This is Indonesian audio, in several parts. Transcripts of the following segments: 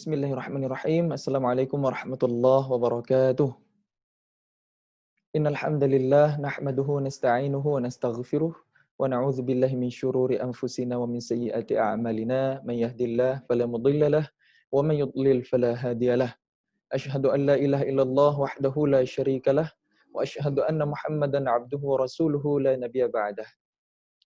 Bismillahirrahmanirrahim. Assalamualaikum warahmatullahi wabarakatuh. Innal hamdalillah nahmaduhu wa nasta'inuhu wa nastaghfiruh wa na'udzu billahi min syururi anfusina wa min sayyiati a'malina. May yahdihillahu fala mudilla lahu wa may yudlil fala hadiyalah. Asyhadu an la ilaha illallah wahdahu la syarika lah wa asyhadu anna Muhammadan 'abduhu wa rasuluhu la nabiyya ba'dah.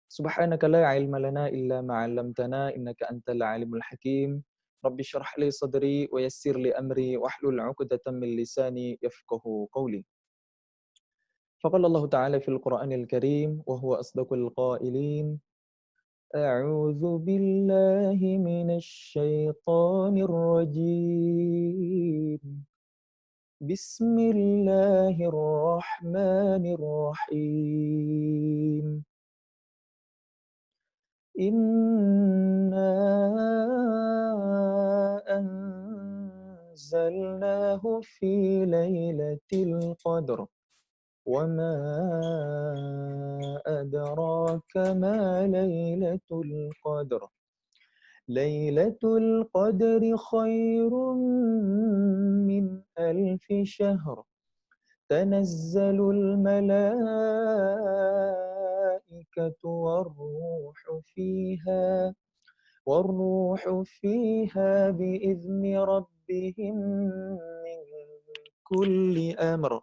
Subhanaka la ilma lana illa ma 'allamtana innaka antal alimul hakim. Rabbi shrah li sadri wa yassir li amri wahlul 'uqdatam min lisani yafqahu qawli. Faqala Allah Ta'ala fil Qur'anil Karim wa huwa asdaqul qailin. A'udzu billahi minasy syaithanir rajim. Bismillahirrahmanirrahim. Inna anzalnahu fi lailatul qadr wa ma adraka ma lailatul qadr. Lailatul qadri khairum min alfi syahr. Tanazzalul malaikatu warruhu fiha biizni rabbihim min kulli amr.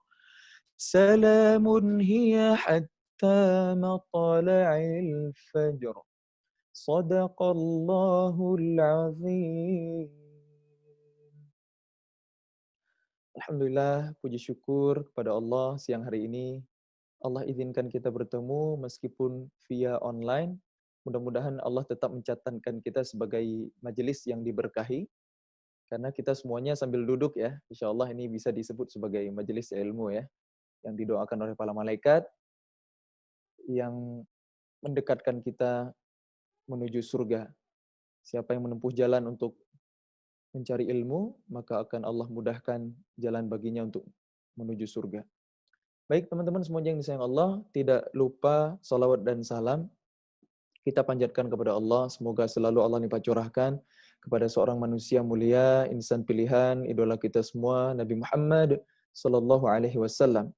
Salamun hiya hatta matla'il fajr. Shadaqallahul azim. Alhamdulillah, puji syukur kepada Allah siang hari ini. Allah izinkan kita bertemu meskipun via online. Mudah-mudahan Allah tetap mencatatkan kita sebagai majelis yang diberkahi. Karena kita semuanya sambil duduk ya. Insya Allah ini bisa disebut sebagai majelis ilmu ya. Yang didoakan oleh para malaikat. Yang mendekatkan kita menuju surga. Siapa yang menempuh jalan untuk mencari ilmu, maka akan Allah mudahkan jalan baginya untuk menuju surga. Baik teman-teman semuanya yang disayang Allah, tidak lupa salawat dan salam kita panjatkan kepada Allah. Semoga selalu Allah limpah curahkan kepada seorang manusia mulia, insan pilihan, idola kita semua, Nabi Muhammad sallallahu alaihi wasallam.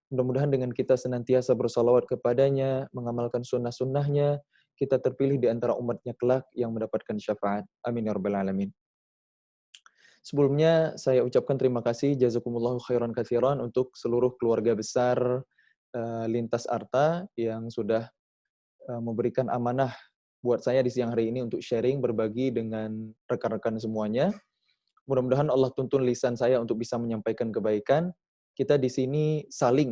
Mudah-mudahan dengan kita senantiasa bersalawat kepadanya, mengamalkan sunnah-sunnahnya, kita terpilih di antara umatnya kelak yang mendapatkan syafaat. Amin ya rabbal alamin. Sebelumnya saya ucapkan terima kasih jazakumullahu khairan katsiran untuk seluruh keluarga besar Lintas Arta yang sudah memberikan amanah buat saya di siang hari ini untuk sharing, berbagi dengan rekan-rekan semuanya. Mudah-mudahan Allah tuntun lisan saya untuk bisa menyampaikan kebaikan. Kita di sini saling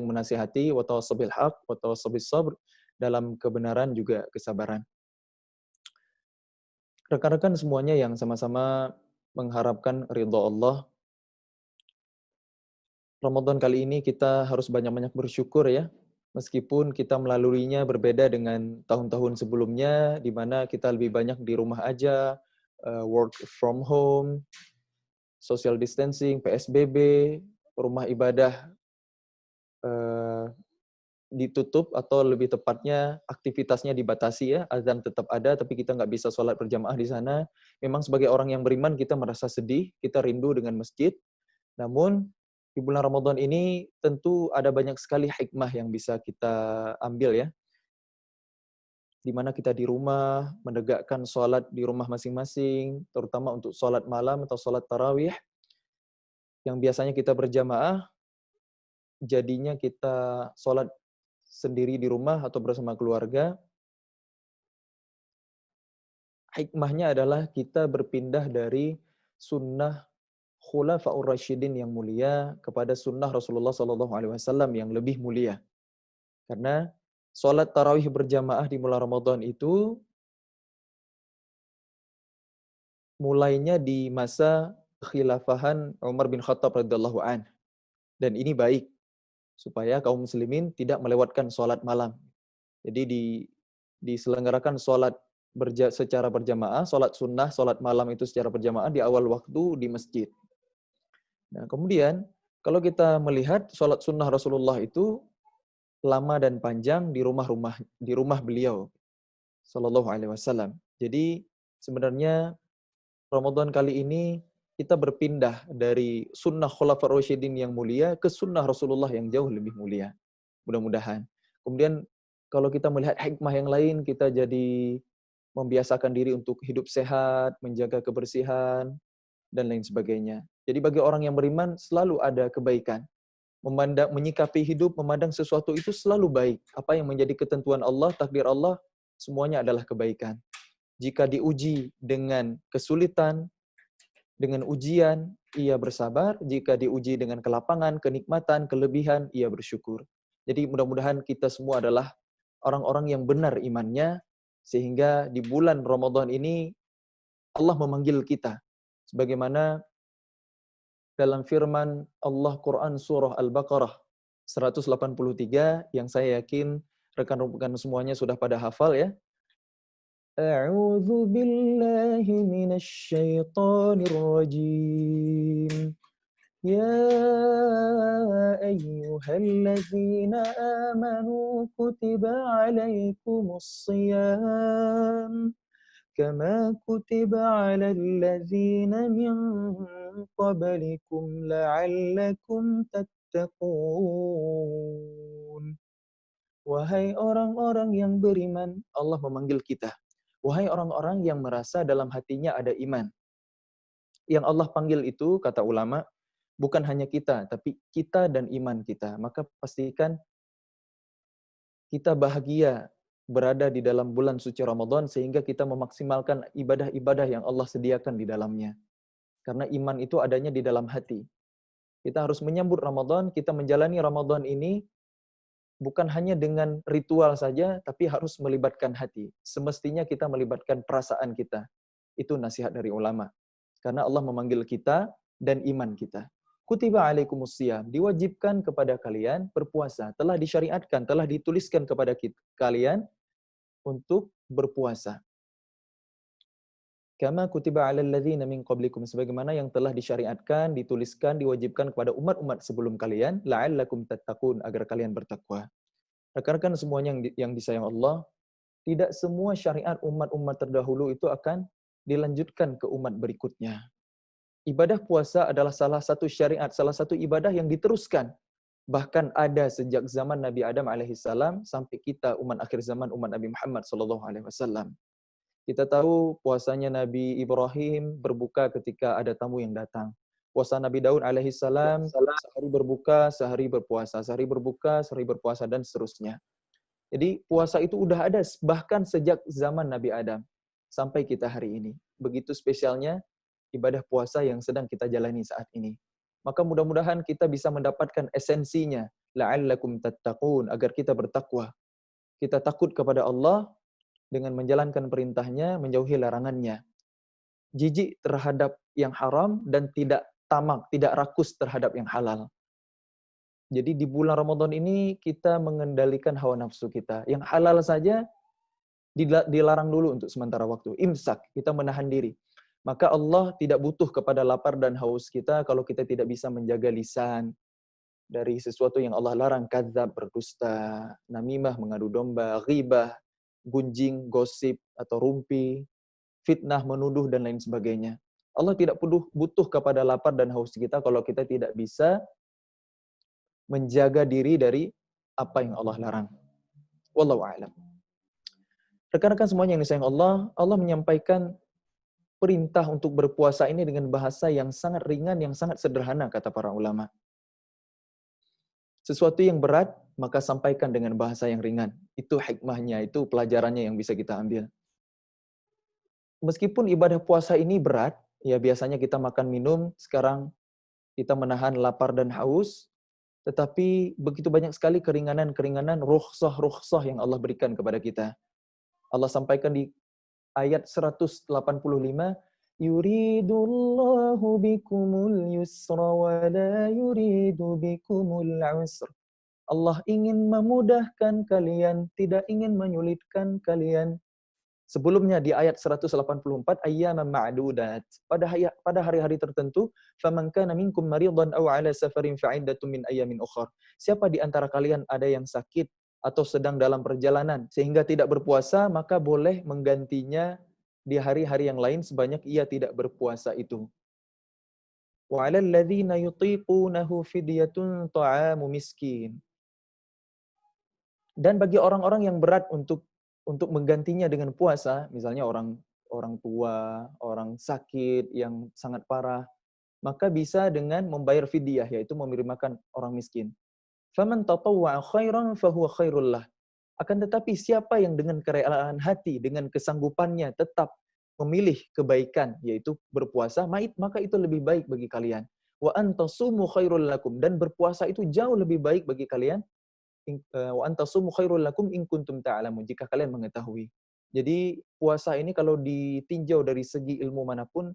menasihati wa tawassaw bil haqq wa tawassaw bis sabr, dalam kebenaran juga kesabaran. Rekan-rekan semuanya yang sama-sama mengharapkan ridha Allah. Ramadan kali ini kita harus banyak-banyak bersyukur ya. Meskipun kita melaluinya berbeda dengan tahun-tahun sebelumnya, di mana kita lebih banyak di rumah aja, work from home, social distancing, PSBB, rumah ibadah ditutup atau lebih tepatnya aktivitasnya dibatasi ya, azan tetap ada tapi kita nggak bisa sholat berjamaah di sana. Memang sebagai orang yang beriman kita merasa sedih, kita rindu dengan masjid. Namun di bulan Ramadan ini tentu ada banyak sekali hikmah yang bisa kita ambil ya. Di mana kita di rumah menegakkan sholat di rumah masing-masing, terutama untuk sholat malam atau sholat tarawih yang biasanya kita berjamaah, jadinya kita sholat sendiri di rumah atau bersama keluarga. Hikmahnya adalah kita berpindah dari sunnah Khulafaur Rasyidin yang mulia kepada sunnah Rasulullah SAW yang lebih mulia. Karena sholat tarawih berjamaah di bulan Ramadan itu mulainya di masa khilafahan Umar bin Khattab radhiyallahu an. Dan ini baik supaya kaum muslimin tidak melewatkan sholat malam. Jadi diselenggarakan sholat secara berjamaah, sholat sunnah, sholat malam itu secara berjamaah di awal waktu di masjid. Nah, kemudian kalau kita melihat sholat sunnah Rasulullah itu lama dan panjang di rumah beliau sallallahu alaihi wasallam. Jadi sebenarnya Ramadan kali ini kita berpindah dari sunnah Khulafaur Rasyidin yang mulia ke sunnah Rasulullah yang jauh lebih mulia. Mudah-mudahan. Kemudian kalau kita melihat hikmah yang lain, kita jadi membiasakan diri untuk hidup sehat, menjaga kebersihan, dan lain sebagainya. Jadi bagi orang yang beriman selalu ada kebaikan. Menyikapi hidup, memandang sesuatu itu selalu baik. Apa yang menjadi ketentuan Allah, takdir Allah, semuanya adalah kebaikan. Jika diuji dengan kesulitan, dengan ujian, ia bersabar. Jika diuji dengan kelapangan, kenikmatan, kelebihan, ia bersyukur. Jadi mudah-mudahan kita semua adalah orang-orang yang benar imannya, sehingga di bulan Ramadan ini Allah memanggil kita. Sebagaimana dalam firman Allah Quran Surah Al-Baqarah 183 yang saya yakin rekan-rekan semuanya sudah pada hafal ya. A'udzu billahi minasy syaithanir rajim. Ya ayyuhalladzina amanu kutiba alaikumus shiyam kama kutiba 'alal ladzina min qablikum la'allakum tattaqun. Wahai orang-orang yang beriman, Allah memanggil kita. Wahai orang-orang yang merasa dalam hatinya ada iman. Yang Allah panggil itu, kata ulama, bukan hanya kita, tapi kita dan iman kita. Maka pastikan kita bahagia berada di dalam bulan suci Ramadan sehingga kita memaksimalkan ibadah-ibadah yang Allah sediakan di dalamnya. Karena iman itu adanya di dalam hati. Kita harus menyambut Ramadan, kita menjalani Ramadan ini bukan hanya dengan ritual saja, tapi harus melibatkan hati. Semestinya kita melibatkan perasaan kita. Itu nasihat dari ulama. Karena Allah memanggil kita dan iman kita. Kutiba alaikumusiyam, diwajibkan kepada kalian berpuasa. Telah disyariatkan, telah dituliskan kepada kalian untuk berpuasa. Kama kutiba alal ladzina min qablikum, sebagaimana yang telah disyariatkan, dituliskan, diwajibkan kepada umat-umat sebelum kalian, la'allakum tattaqun, agar kalian bertakwa. Rekan-rekan semuanya yang disayang Allah, tidak semua syariat umat-umat terdahulu itu akan dilanjutkan ke umat berikutnya. Ibadah puasa adalah salah satu syariat, salah satu ibadah yang diteruskan. Bahkan ada sejak zaman Nabi Adam alaihissalam sampai kita umat akhir zaman, umat Nabi Muhammad sallallahu alaihi wasallam. Kita tahu puasanya Nabi Ibrahim berbuka ketika ada tamu yang datang. Puasa Nabi Daud alaihissalam sehari berbuka, sehari berpuasa, sehari berbuka, sehari berpuasa, dan seterusnya. Jadi puasa itu udah ada bahkan sejak zaman Nabi Adam sampai kita hari ini. Begitu spesialnya ibadah puasa yang sedang kita jalani saat ini. Maka mudah-mudahan kita bisa mendapatkan esensinya, la'allakum tattaqun, agar kita bertakwa. Kita takut kepada Allah dengan menjalankan perintahnya, menjauhi larangannya. Jijik terhadap yang haram dan tidak tamak, tidak rakus terhadap yang halal. Jadi di bulan Ramadan ini kita mengendalikan hawa nafsu kita. Yang halal saja dilarang dulu untuk sementara waktu. Imsak, kita menahan diri. Maka Allah tidak butuh kepada lapar dan haus kita kalau kita tidak bisa menjaga lisan dari sesuatu yang Allah larang, kadzab, berdusta, namimah, mengadu domba, ghibah, gunjing, gosip, atau rumpi, fitnah, menuduh, dan lain sebagainya. Allah tidak butuh kepada lapar dan haus kita kalau kita tidak bisa menjaga diri dari apa yang Allah larang. Wallahu a'lam. Rekan-rekan semuanya yang disayang Allah, Allah menyampaikan perintah untuk berpuasa ini dengan bahasa yang sangat ringan, yang sangat sederhana, kata para ulama. Sesuatu yang berat, maka sampaikan dengan bahasa yang ringan. Itu hikmahnya, itu pelajarannya yang bisa kita ambil. Meskipun ibadah puasa ini berat, ya biasanya kita makan minum, sekarang kita menahan lapar dan haus, tetapi begitu banyak sekali keringanan-keringanan, rukhsah-rukhsah yang Allah berikan kepada kita. Allah sampaikan di ayat 185, yuridullahu bikumul yusra wa la yuridu bikumul usra. Allah ingin memudahkan kalian, tidak ingin menyulitkan kalian. Sebelumnya di ayat 184, ayyaman ma'dudat. Pada hari-hari tertentu, faman kana minkum maridan aw ala safarin fa'iddatun min ayyamin ukhra. Siapa di antara kalian ada yang sakit atau sedang dalam perjalanan sehingga tidak berpuasa, maka boleh menggantinya di hari-hari yang lain sebanyak ia tidak berpuasa itu. Wa 'alal ladzina yutiqunahu fidyatun ta'amu miskin. Dan bagi orang-orang yang berat untuk menggantinya dengan puasa, misalnya orang orang tua, orang sakit yang sangat parah, maka bisa dengan membayar fidyah, yaitu memberi makan orang miskin. Faman tatawwa'a khairan fahuwa khairul lah. Akan tetapi siapa yang dengan kerelaan hati, dengan kesanggupannya tetap memilih kebaikan, yaitu berpuasa, maka itu lebih baik bagi kalian. Wa antasumu khairul lakum. Dan berpuasa itu jauh lebih baik bagi kalian. Wa antasumu khairul lakum in kuntum ta'lamun. Jika kalian mengetahui. Jadi puasa ini kalau ditinjau dari segi ilmu manapun,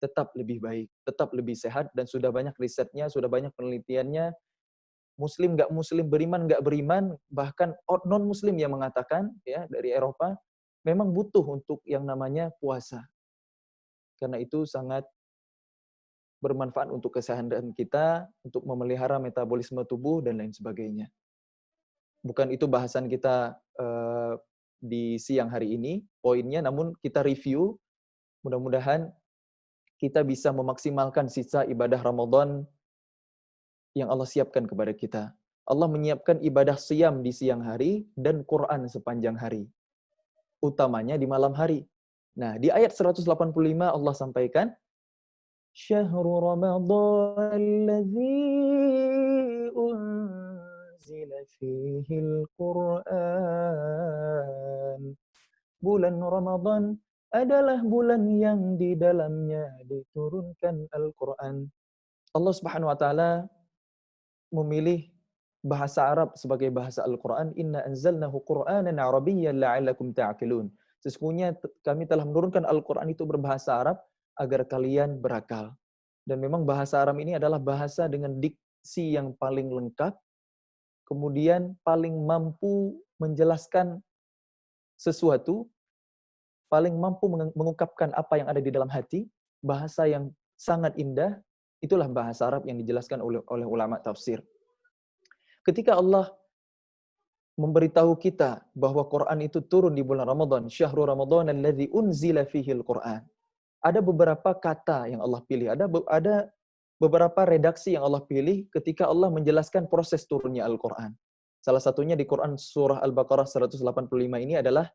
tetap lebih baik, tetap lebih sehat, dan sudah banyak risetnya, sudah banyak penelitiannya. Muslim nggak muslim, beriman nggak beriman, bahkan non muslim yang mengatakan ya dari Eropa memang butuh untuk yang namanya puasa. Karena itu sangat bermanfaat untuk kesehatan kita, untuk memelihara metabolisme tubuh dan lain sebagainya. Bukan itu bahasan kita di siang hari ini poinnya, namun kita review, mudah-mudahan kita bisa memaksimalkan sisa ibadah Ramadan yang Allah siapkan kepada kita. Allah menyiapkan ibadah siyam di siang hari dan Quran sepanjang hari. Utamanya di malam hari. Nah, di ayat 185 Allah sampaikan, Syahrul Ramadhan alladzi unzila fihil Qur'an. Bulan Ramadan adalah bulan yang di dalamnya diturunkan Al-Quran. Allah Subhanahu wa taala memilih bahasa Arab sebagai bahasa Al-Quran. Inna anzalnahu Qur'anan Arabiyyan la'allakum ta'qilun. Sesungguhnya kami telah menurunkan Al-Quran itu berbahasa Arab agar kalian berakal. Dan memang bahasa Arab ini adalah bahasa dengan diksi yang paling lengkap, kemudian paling mampu menjelaskan sesuatu, paling mampu mengungkapkan apa yang ada di dalam hati, bahasa yang sangat indah. Itulah bahasa Arab yang dijelaskan oleh ulama tafsir. Ketika Allah memberitahu kita bahwa Quran itu turun di bulan Ramadan, Syahrul Ramadan alladzi unzila fihil Quran. Ada beberapa kata yang Allah pilih, ada beberapa redaksi yang Allah pilih ketika Allah menjelaskan proses turunnya Al-Quran. Salah satunya di Quran surah Al-Baqarah 185 ini adalah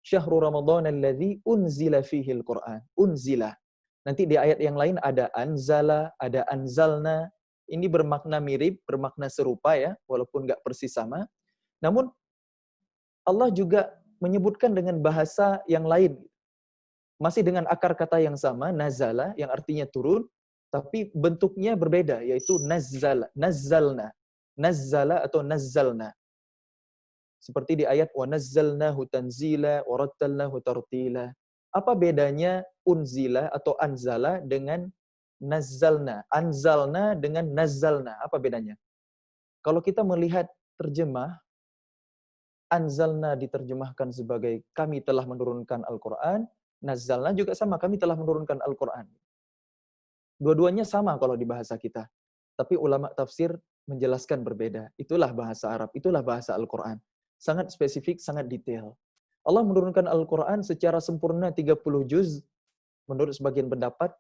Syahrul Ramadan alladzi unzila fihil Quran. Unzila. Nanti di ayat yang lain ada anzala, ada anzalna. Ini bermakna mirip, bermakna serupa ya, walaupun nggak persis sama. Namun Allah juga menyebutkan dengan bahasa yang lain. Masih dengan akar kata yang sama, nazala, yang artinya turun, tapi bentuknya berbeda, yaitu nazzala, nazzalna. Nazzala atau nazzalna. Seperti di ayat wa nazzalnahu tanzila wa rattalnahu tartila. Apa bedanya unzila atau anzala dengan nazzalna? Anzalna dengan nazzalna, apa bedanya? Kalau kita melihat terjemah, anzalna diterjemahkan sebagai kami telah menurunkan Al-Quran, nazzalna juga sama, kami telah menurunkan Al-Quran. Dua-duanya sama kalau di bahasa kita. Tapi ulama tafsir menjelaskan berbeda. Itulah bahasa Arab, itulah bahasa Al-Quran. Sangat spesifik, sangat detail. Allah menurunkan Al-Quran secara sempurna 30 juz, menurut sebagian pendapat,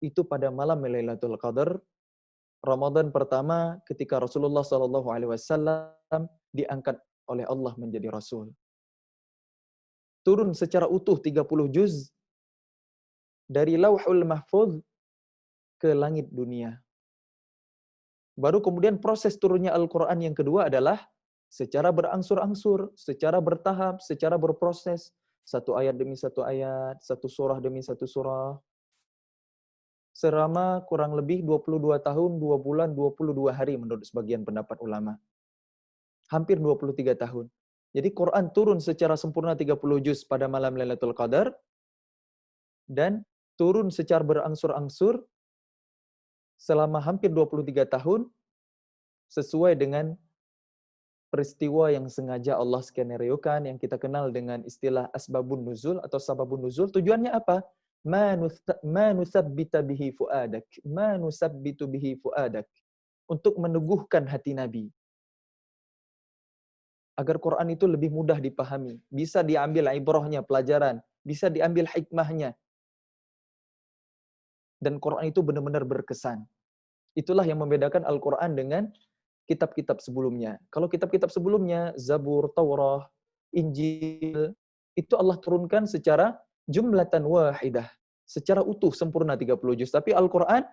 itu pada malam Lailatul Qadar, Ramadan pertama ketika Rasulullah SAW diangkat oleh Allah menjadi Rasul. Turun secara utuh 30 juz dari Lauhul Mahfuz ke langit dunia. Baru kemudian proses turunnya Al-Quran yang kedua adalah secara berangsur-angsur, secara bertahap, secara berproses. Satu ayat demi satu ayat, satu surah demi satu surah. Selama kurang lebih 22 tahun, 2 bulan, 22 hari menurut sebagian pendapat ulama. Hampir 23 tahun. Jadi Quran turun secara sempurna 30 juz pada malam Lailatul Qadar dan turun secara berangsur-angsur selama hampir 23 tahun sesuai dengan peristiwa yang sengaja Allah skenario-kan yang kita kenal dengan istilah asbabun nuzul atau sababun nuzul. Tujuannya apa? Ma nutsabbita bihi fuadak. Ma nusabbitu bihi fuadak. Untuk meneguhkan hati Nabi. Agar Quran itu lebih mudah dipahami. Bisa diambil ibrahnya, pelajaran. bisa diambil hikmahnya. Dan Quran itu benar-benar berkesan. Itulah yang membedakan Al-Quran dengan kitab-kitab sebelumnya. Kalau kitab-kitab sebelumnya, Zabur, Taurah, Injil, itu Allah turunkan secara jumlatan wahidah. Secara utuh, sempurna 30 juz. Tapi Al-Quran,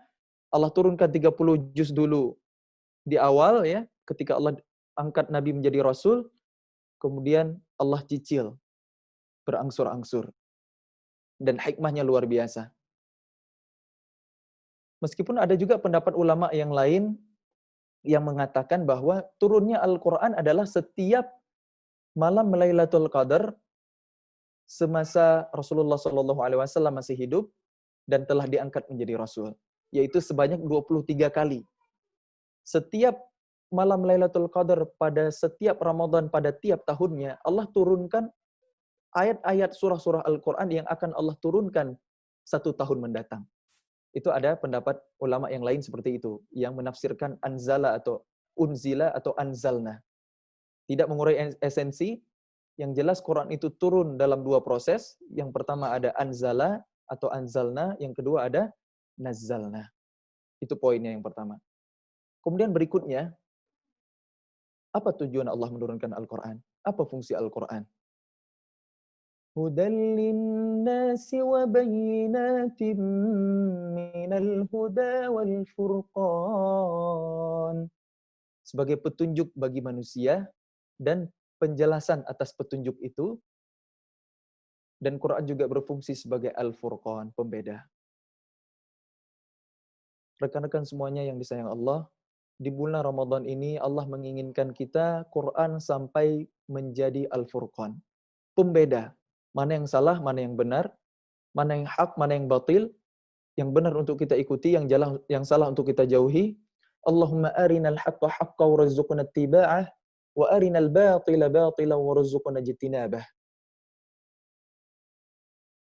Allah turunkan 30 juz dulu di awal, ya, ketika Allah angkat Nabi menjadi Rasul, kemudian Allah cicil, berangsur-angsur. Dan hikmahnya luar biasa. Meskipun ada juga pendapat ulama yang lain yang mengatakan bahwa turunnya Al-Quran adalah setiap malam Lailatul Qadar semasa Rasulullah SAW masih hidup dan telah diangkat menjadi Rasul. Yaitu sebanyak 23 kali. Setiap malam Lailatul Qadar pada setiap Ramadan pada tiap tahunnya, Allah turunkan ayat-ayat surah-surah Al-Quran yang akan Allah turunkan 1 tahun mendatang. Itu ada pendapat ulama yang lain seperti itu, yang menafsirkan anzala atau unzila atau anzalna. Tidak mengurai esensi, yang jelas Quran itu turun dalam 2 proses. Yang pertama ada anzala atau anzalna, yang kedua ada nazzalna. Itu poinnya yang pertama. Kemudian berikutnya, apa tujuan Allah menurunkan Al-Quran? Apa fungsi Al-Quran? Hudan linnasi wa bayyinatin minal huda wal furqan. Sebagai petunjuk bagi manusia dan penjelasan atas petunjuk itu. Dan Quran juga berfungsi sebagai Al-Furqan, pembeda. Rekan-rekan semuanya yang disayang Allah, di bulan Ramadan ini Allah menginginkan kita Quran sampai menjadi Al-Furqan, pembeda. Mana yang salah, mana yang benar, mana yang hak, mana yang batil, yang benar untuk kita ikuti, yang salah untuk kita jauhi. Allahumma arinal haqqa haqqa warzuqna ittiba'ah wa arinal batila batila warzuqna ijtinabah.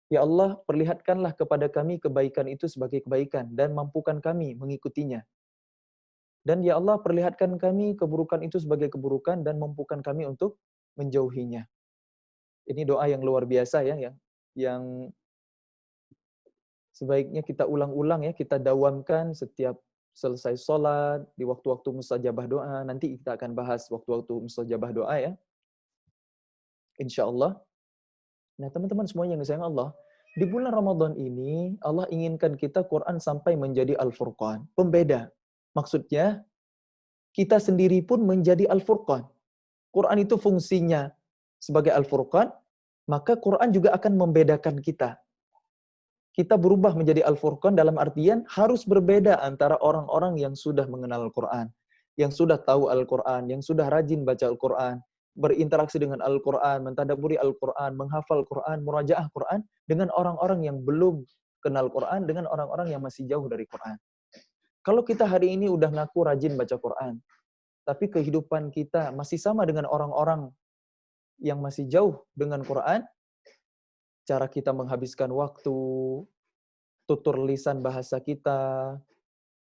Ya Allah, perlihatkanlah kepada kami kebaikan itu sebagai kebaikan dan mampukan kami mengikutinya. Dan ya Allah, perlihatkan kami keburukan itu sebagai keburukan dan mampukan kami untuk menjauhinya. Ini doa yang luar biasa ya, yang sebaiknya kita ulang-ulang ya, kita dawamkan setiap selesai sholat, di waktu-waktu mustajabah doa. Nanti kita akan bahas waktu-waktu mustajabah doa ya. Insya Allah. Nah, teman-teman semuanya yang disayang Allah, di bulan Ramadan ini Allah inginkan kita Quran sampai menjadi Al-Furqan, pembeda. Maksudnya kita sendiri pun menjadi Al-Furqan. Quran itu fungsinya sebagai Al-Furqan, maka Quran juga akan membedakan kita. Kita berubah menjadi Al-Furqan dalam artian harus berbeda antara orang-orang yang sudah mengenal Al-Quran, yang sudah tahu Al-Quran, yang sudah rajin baca Al-Quran, berinteraksi dengan Al-Quran, mentadabburi Al-Quran, menghafal Quran, murajaah Quran, dengan orang-orang yang belum kenal Quran, dengan orang-orang yang masih jauh dari Quran. Kalau kita hari ini udah ngaku rajin baca Quran, tapi kehidupan kita masih sama dengan orang-orang yang masih jauh dengan Quran, cara kita menghabiskan waktu, tutur lisan bahasa kita,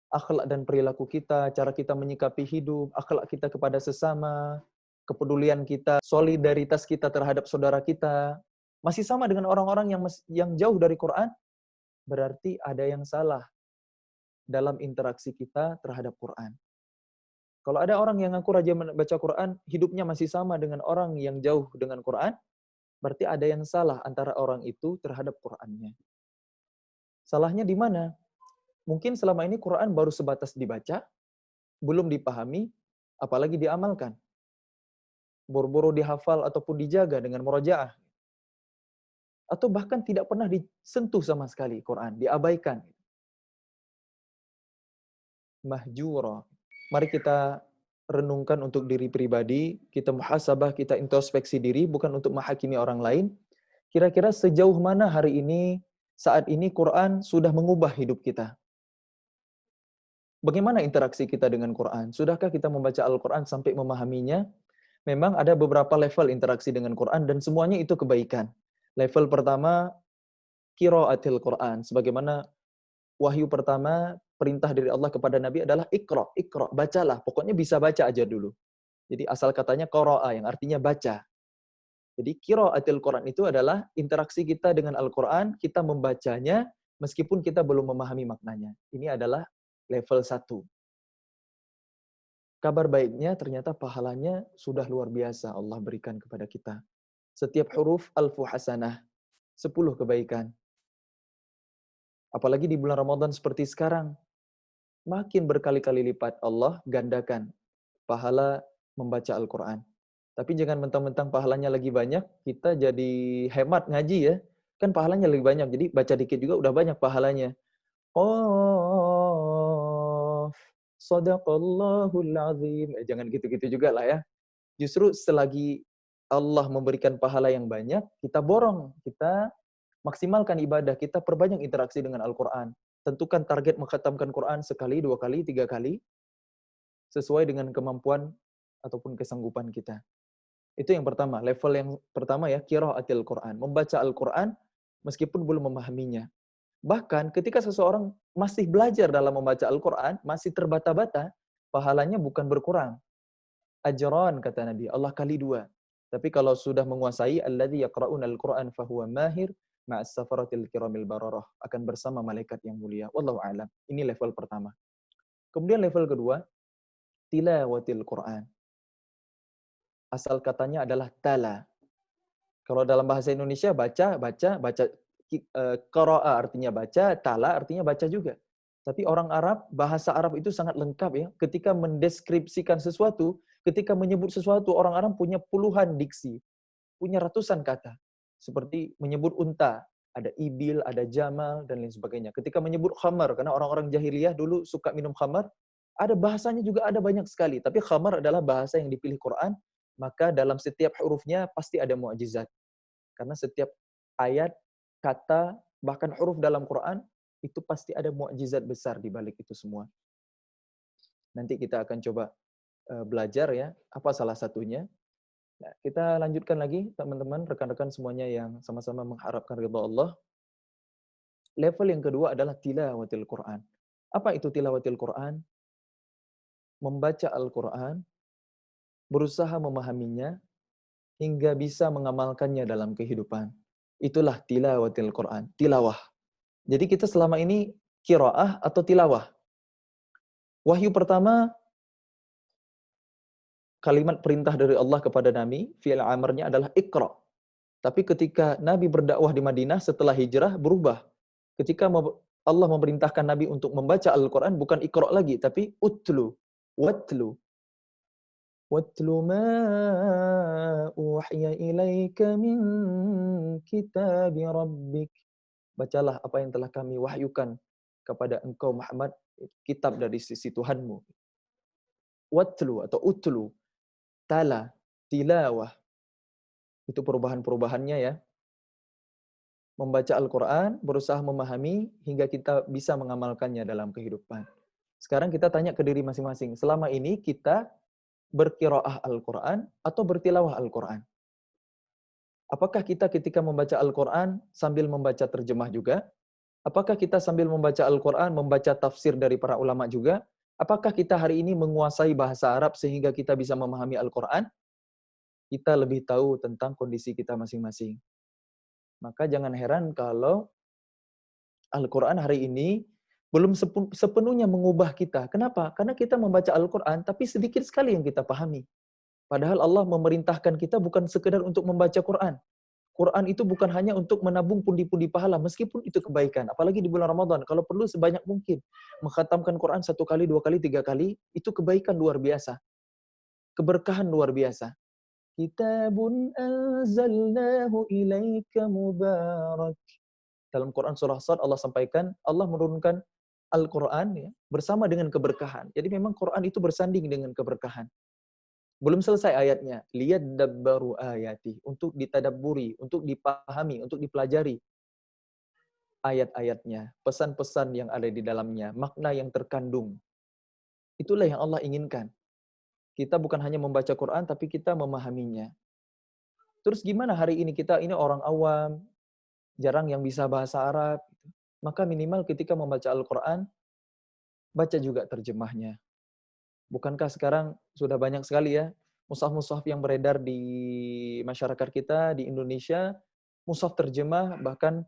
akhlak dan perilaku kita, cara kita menyikapi hidup, akhlak kita kepada sesama, kepedulian kita, solidaritas kita terhadap saudara kita, masih sama dengan orang-orang yang jauh dari Quran, berarti ada yang salah dalam interaksi kita terhadap Quran. Kalau ada orang yang ngaku rajin baca Quran, hidupnya masih sama dengan orang yang jauh dengan Quran, berarti ada yang salah antara orang itu terhadap Qurannya. Salahnya di mana? Mungkin selama ini Quran baru sebatas dibaca, belum dipahami, apalagi diamalkan. Boro-boro dihafal ataupun dijaga dengan murojaah. Atau bahkan tidak pernah disentuh sama sekali Quran, diabaikan. Mahjura. Mari kita renungkan untuk diri pribadi, kita muhasabah, kita introspeksi diri, bukan untuk menghakimi orang lain. Kira-kira sejauh mana hari ini, saat ini Quran sudah mengubah hidup kita? Bagaimana interaksi kita dengan Quran? Sudahkah kita membaca Al-Quran sampai memahaminya? Memang ada beberapa level interaksi dengan Quran dan semuanya itu kebaikan. Level pertama, qiraatil Quran. Sebagaimana wahyu pertama, perintah dari Allah kepada Nabi adalah ikra, bacalah. Pokoknya bisa baca aja dulu. Jadi asal katanya qara'a yang artinya baca. Jadi qiraatil Quran itu adalah interaksi kita dengan Al-Quran, kita membacanya meskipun kita belum memahami maknanya. Ini adalah level 1. Kabar baiknya ternyata pahalanya sudah luar biasa Allah berikan kepada kita. Setiap huruf alfu hasanah, 10 kebaikan. Apalagi di bulan Ramadan seperti sekarang, makin berkali-kali lipat Allah gandakan pahala membaca Al-Quran. Tapi jangan mentang-mentang pahalanya lagi banyak, kita jadi hemat ngaji ya. Kan pahalanya lebih banyak, jadi baca dikit juga udah banyak pahalanya. Qaf, sadaqallahul azim. Jangan gitu-gitu juga lah ya. Justru selagi Allah memberikan pahala yang banyak, kita borong, kita maksimalkan ibadah, kita perbanyak interaksi dengan Al-Quran. Tentukan target mengkhatamkan Quran sekali, 2 kali, 3 kali, sesuai dengan kemampuan ataupun kesanggupan kita. Itu yang pertama, level yang pertama ya, qiraatil Quran. Membaca Al-Quran meskipun belum memahaminya. Bahkan ketika seseorang masih belajar dalam membaca Al-Quran, masih terbata-bata, pahalanya bukan berkurang. Ajran, kata Nabi, Allah kali 2. Tapi kalau sudah menguasai, alladzi yaqra'una al-Quran fahuwa mahir, ma'as safaratil kiramil bararah. Akan bersama malaikat yang mulia. Wallahu a'lam. Ini level pertama. Kemudian level kedua, tilawatil Quran. Asal katanya adalah tala. Kalau dalam bahasa Indonesia baca, qara'a artinya baca, tala artinya baca juga. Tapi orang Arab, bahasa Arab itu sangat lengkap ya. Ketika mendeskripsikan sesuatu, ketika menyebut sesuatu, orang Arab punya puluhan diksi, punya ratusan kata. Seperti menyebut unta, ada ibil, ada jamal, dan lain sebagainya. Ketika menyebut khamar, karena orang-orang jahiliyah dulu suka minum khamar, ada bahasanya juga ada banyak sekali. Tapi khamar adalah bahasa yang dipilih Quran, maka dalam setiap hurufnya pasti ada mukjizat. Karena setiap ayat, kata, bahkan huruf dalam Quran, itu pasti ada mukjizat besar di balik itu semua. Nanti kita akan coba belajar ya, apa salah satunya. Nah, kita lanjutkan lagi teman-teman, rekan-rekan semuanya yang sama-sama mengharapkan ridha Allah. Level yang kedua adalah tilawatil Quran. Apa itu tilawatil Quran? Membaca Al-Quran, berusaha memahaminya, hingga bisa mengamalkannya dalam kehidupan. Itulah tilawatil Quran, tilawah. Jadi kita selama ini qiraah atau tilawah. Wahyu pertama, kalimat perintah dari Allah kepada Nabi, fi'il amarnya adalah Iqra. Tapi ketika Nabi berdakwah di Madinah setelah hijrah berubah. Ketika Allah memerintahkan Nabi untuk membaca Al-Quran, bukan Iqra lagi, tapi utlu, watlu. Watlu ma uhiya ilaika min kitabi rabbik. Bacalah apa yang telah kami wahyukan kepada engkau Muhammad, kitab dari sisi Tuhanmu. Watlu atau utlu, tala, tilawah. Itu perubahan-perubahannya ya. Membaca Al-Quran, berusaha memahami, hingga kita bisa mengamalkannya dalam kehidupan. Sekarang kita tanya ke diri masing-masing. Selama ini kita berqiraah Al-Quran atau bertilawah Al-Quran? Apakah kita ketika membaca Al-Quran sambil membaca terjemah juga? Apakah kita sambil membaca Al-Quran, membaca tafsir dari para ulama juga? Apakah kita hari ini menguasai bahasa Arab sehingga kita bisa memahami Al-Quran? Kita lebih tahu tentang kondisi kita masing-masing. Maka jangan heran kalau Al-Quran hari ini belum sepenuhnya mengubah kita. Kenapa? Karena kita membaca Al-Quran, tapi sedikit sekali yang kita pahami. Padahal Allah memerintahkan kita bukan sekedar untuk membaca Quran. Quran itu bukan hanya untuk menabung pundi-pundi pahala, meskipun itu kebaikan. Apalagi di bulan Ramadan, kalau perlu sebanyak mungkin. Mengkhatamkan Quran 1 kali, 2 kali, 3 kali, itu kebaikan luar biasa. Keberkahan luar biasa. Kitabun anzalnahu ilaika mubarak. Dalam Quran surah Sad Allah sampaikan, Allah menurunkan Al-Quran ya, bersama dengan keberkahan. Jadi memang Quran itu bersanding dengan keberkahan. Belum selesai ayatnya. Lihat dabbaru ayati. Untuk ditadabburi, untuk dipahami, untuk dipelajari ayat-ayatnya. Pesan-pesan yang ada di dalamnya. Makna yang terkandung. Itulah yang Allah inginkan. Kita bukan hanya membaca Quran, tapi kita memahaminya. Terus gimana hari ini kita ini orang awam, jarang yang bisa bahasa Arab. Maka minimal ketika membaca Al-Quran, baca juga terjemahnya. Bukankah sekarang sudah banyak sekali ya mushaf-mushaf yang beredar di masyarakat kita di Indonesia, mushaf terjemah, bahkan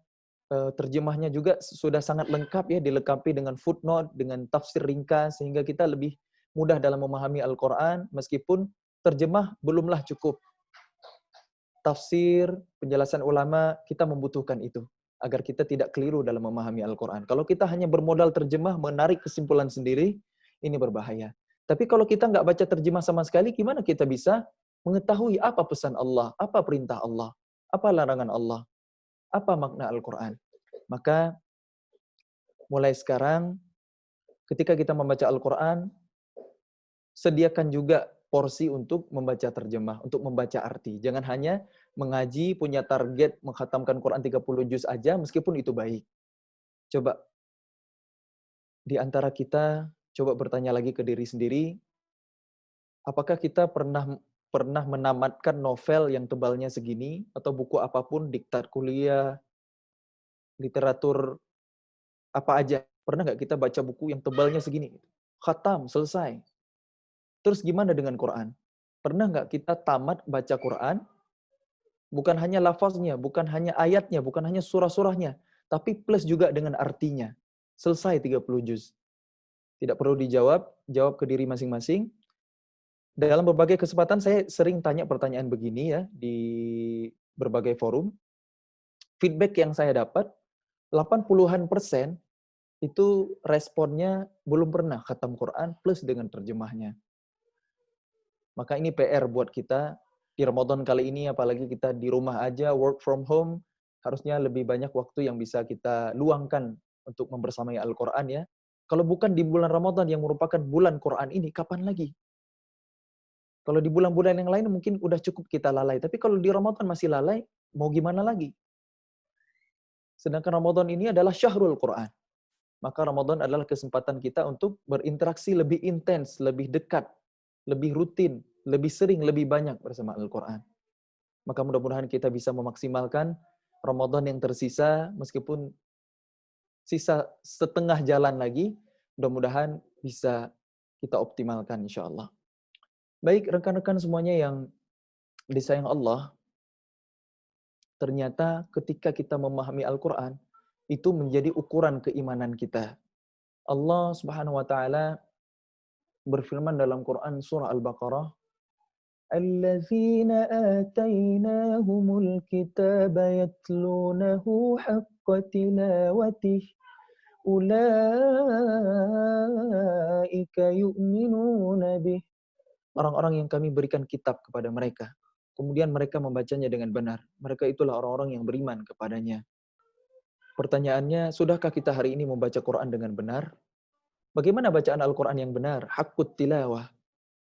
terjemahnya juga sudah sangat lengkap ya, dilengkapi dengan footnote, dengan tafsir ringkas, sehingga kita lebih mudah dalam memahami Al-Quran, meskipun terjemah belumlah cukup. Tafsir, penjelasan ulama, kita membutuhkan itu, agar kita tidak keliru dalam memahami Al-Quran. Kalau kita hanya bermodal terjemah, menarik kesimpulan sendiri, ini berbahaya. Tapi kalau kita nggak baca terjemah sama sekali, gimana kita bisa mengetahui apa pesan Allah, apa perintah Allah, apa larangan Allah, apa makna Al-Quran. Maka mulai sekarang, ketika kita membaca Al-Quran, sediakan juga porsi untuk membaca terjemah, untuk membaca arti. Jangan hanya mengaji, punya target mengkhatamkan Quran 30 juz aja, meskipun itu baik. Coba, di antara kita, coba bertanya lagi ke diri sendiri, apakah kita pernah menamatkan novel yang tebalnya segini, atau buku apapun, diktat kuliah, literatur apa aja, pernah nggak kita baca buku yang tebalnya segini? Khatam, selesai. Terus gimana dengan Quran? Pernah nggak kita tamat baca Quran, bukan hanya lafaznya, bukan hanya ayatnya, bukan hanya surah-surahnya, tapi plus juga dengan artinya. Selesai 30 juz. Tidak perlu dijawab, jawab ke diri masing-masing. Dalam berbagai kesempatan saya sering tanya pertanyaan begini ya, di berbagai forum. Feedback yang saya dapat, 80-an% itu responnya belum pernah khatam Quran plus dengan terjemahnya. Maka ini PR buat kita di Ramadan kali ini, apalagi kita di rumah aja, work from home, harusnya lebih banyak waktu yang bisa kita luangkan untuk membersamai Al-Quran ya. Kalau bukan di bulan Ramadan yang merupakan bulan Quran ini, kapan lagi? Kalau di bulan-bulan yang lain mungkin udah cukup kita lalai, tapi kalau di Ramadan masih lalai, mau gimana lagi? Sedangkan Ramadan ini adalah syahrul Quran. Maka Ramadan adalah kesempatan kita untuk berinteraksi lebih intens, lebih dekat, lebih rutin, lebih sering, lebih banyak bersama Al-Quran. Maka mudah-mudahan kita bisa memaksimalkan Ramadan yang tersisa, meskipun sisa setengah jalan lagi, mudah-mudahan bisa kita optimalkan insya Allah. Baik rekan-rekan semuanya yang disayang Allah, ternyata ketika kita memahami Al-Quran, itu menjadi ukuran keimanan kita. Allah Subhanahu wa taala berfirman dalam Quran surah Al-Baqarah, "Allazina atainahumul kitaba yatlunahu haqqa tilawatih, ulaika yu'minuna bih." Orang-orang yang kami berikan kitab kepada mereka, kemudian mereka membacanya dengan benar. Mereka itulah orang-orang yang beriman kepadanya. Pertanyaannya, sudahkah kita hari ini membaca Quran dengan benar? Bagaimana bacaan Al-Quran yang benar? Haqqut tilawah.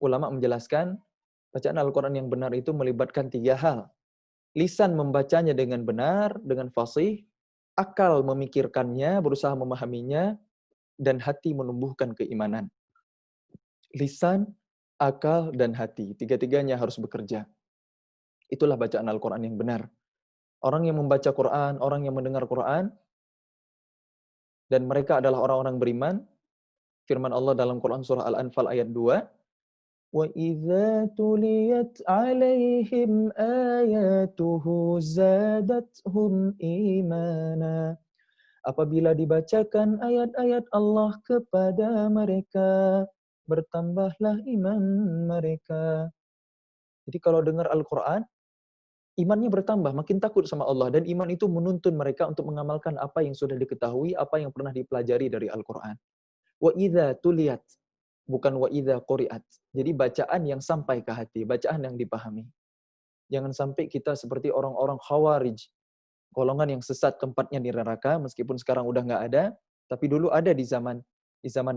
Ulama menjelaskan, bacaan Al-Quran yang benar itu melibatkan 3 hal. Lisan membacanya dengan benar, dengan fasih, akal memikirkannya, berusaha memahaminya, dan hati menumbuhkan keimanan. Lisan, akal, dan hati. 3-tiganya harus bekerja. Itulah bacaan Al-Quran yang benar. Orang yang membaca Quran, orang yang mendengar Quran, dan mereka adalah orang-orang beriman, firman Allah dalam Quran surah Al-Anfal ayat 2, وَإِذَا تُلِيَتْ عَلَيْهِمْ آيَاتُهُ زَادَتْهُمْ إِيمَانًا. Apabila dibacakan ayat-ayat Allah kepada mereka, bertambahlah iman mereka. Jadi kalau dengar Al-Quran, imannya bertambah, makin takut sama Allah, dan iman itu menuntun mereka untuk mengamalkan apa yang sudah diketahui, apa yang pernah dipelajari dari Al-Quran. Wa idza tuliyat, bukan wa idza quri'at. Jadi bacaan yang sampai ke hati, bacaan yang dipahami. Jangan sampai kita seperti orang-orang Khawarij, golongan yang sesat tempatnya di neraka, meskipun sekarang udah nggak ada, tapi dulu ada di zaman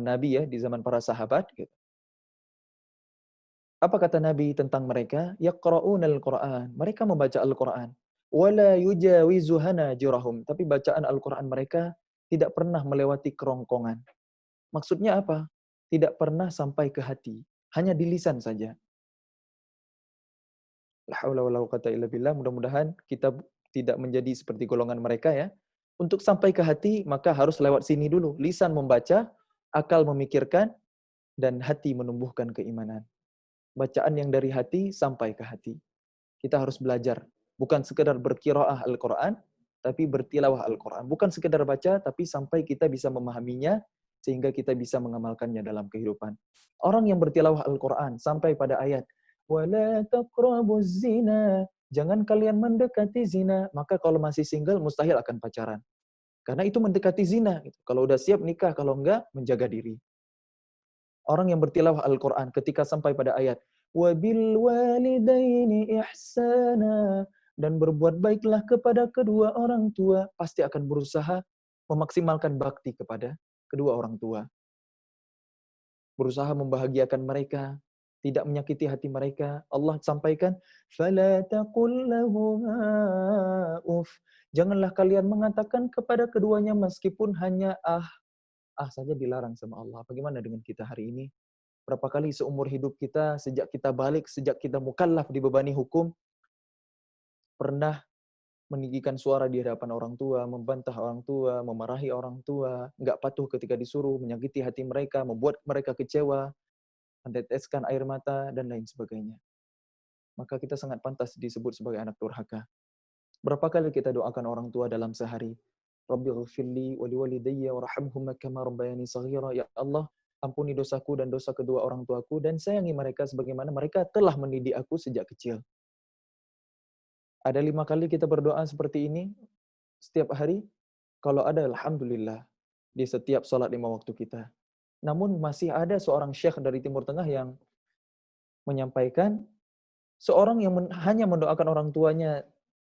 Nabi ya, di zaman para sahabat gitu. Apa kata Nabi tentang mereka? Yaqra'unal Qur'an. Mereka membaca Al-Qur'an. Wala yujawizu hanajirahum. Tapi bacaan Al-Qur'an mereka tidak pernah melewati kerongkongan. Maksudnya apa? Tidak pernah sampai ke hati. Hanya di lisan saja. La haula wala quwata illa billah. Mudah-mudahan kita tidak menjadi seperti golongan mereka ya. Untuk sampai ke hati, maka harus lewat sini dulu. Lisan membaca, akal memikirkan, dan hati menumbuhkan keimanan. bacaan yang dari hati sampai ke hati. Kita harus belajar. Bukan sekedar berqiraah Al-Quran, tapi bertilawah Al-Quran. Bukan sekedar baca, tapi sampai kita bisa memahaminya, sehingga kita bisa mengamalkannya dalam kehidupan. Orang yang bertilawah Al-Quran sampai pada ayat, وَلَا تَقْرَبُوا الزِّنَا, jangan kalian mendekati zina. Maka kalau masih single, mustahil akan pacaran. Karena itu mendekati zina. Kalau udah siap nikah, kalau enggak, menjaga diri. Orang yang bertilawah Al-Quran ketika sampai pada ayat وَبِالْوَالِدَيْنِ إِحْسَانًا, dan berbuat baiklah kepada kedua orang tua, pasti akan berusaha memaksimalkan bakti kepada kedua orang tua. Berusaha membahagiakan mereka, tidak menyakiti hati mereka. Allah sampaikan, فَلَا تَقُلْ لَهُمَا أُفْ, janganlah kalian mengatakan kepada keduanya meskipun hanya saja dilarang sama Allah. Bagaimana dengan kita hari ini? Berapa kali seumur hidup kita, sejak kita balik, sejak kita mukallaf dibebani hukum, pernah meninggikan suara di hadapan orang tua, membantah orang tua, memarahi orang tua, nggak patuh ketika disuruh, menyakiti hati mereka, membuat mereka kecewa, meneteskan air mata, dan lain sebagainya. Maka kita sangat pantas disebut sebagai anak durhaka. Berapa kali kita doakan orang tua dalam sehari? Rabbighfirli wa liwalidayya warhamhuma kama rabbayani shaghira. Ya Allah, ampuni dosaku dan dosa kedua orang tuaku, dan sayangi mereka sebagaimana mereka telah mendidik aku sejak kecil. Ada 5 kali kita berdoa seperti ini setiap hari? Kalau ada, alhamdulillah, di setiap sholat 5 waktu kita. Namun masih ada seorang syekh dari Timur Tengah yang menyampaikan, seorang yang hanya mendoakan orang tuanya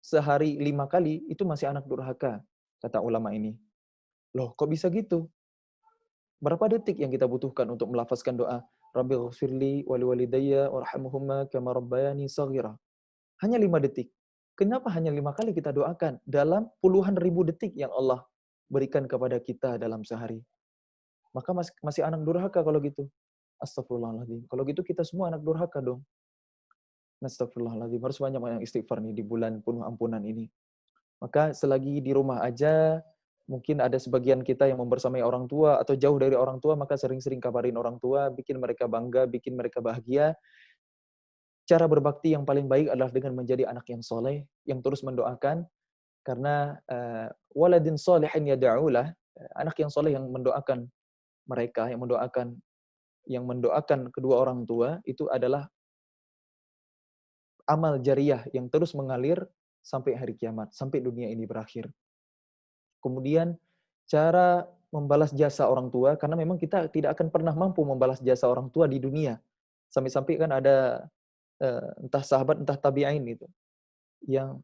sehari 5 kali, itu masih anak durhaka, kata ulama ini. Loh, kok bisa gitu? Berapa detik yang kita butuhkan untuk melafazkan doa? Rabbighfirli wa liwalidayya warhamhuma kama rabbayani shaghira. Hanya 5 detik. Kenapa hanya 5 kali kita doakan dalam puluhan ribu detik yang Allah berikan kepada kita dalam sehari? Maka masih anak durhaka kalau gitu. Astagfirullahaladzim. Kalau gitu kita semua anak durhaka dong. Astagfirullahaladzim. Harus banyak yang istighfar nih di bulan penuh ampunan ini. Maka selagi di rumah aja, mungkin ada sebagian kita yang membersamai orang tua atau jauh dari orang tua, maka sering-sering kabarin orang tua, bikin mereka bangga, bikin mereka bahagia. Cara berbakti yang paling baik adalah dengan menjadi anak yang soleh, yang terus mendoakan, karena waladin solehin yada'ulah, anak yang soleh yang mendoakan mereka, yang mendoakan kedua orang tua, itu adalah amal jariah yang terus mengalir sampai hari kiamat, sampai dunia ini berakhir. Kemudian cara membalas jasa orang tua, karena memang kita tidak akan pernah mampu membalas jasa orang tua di dunia. Sampai-sampai kan ada entah sahabat entah tabi'in itu yang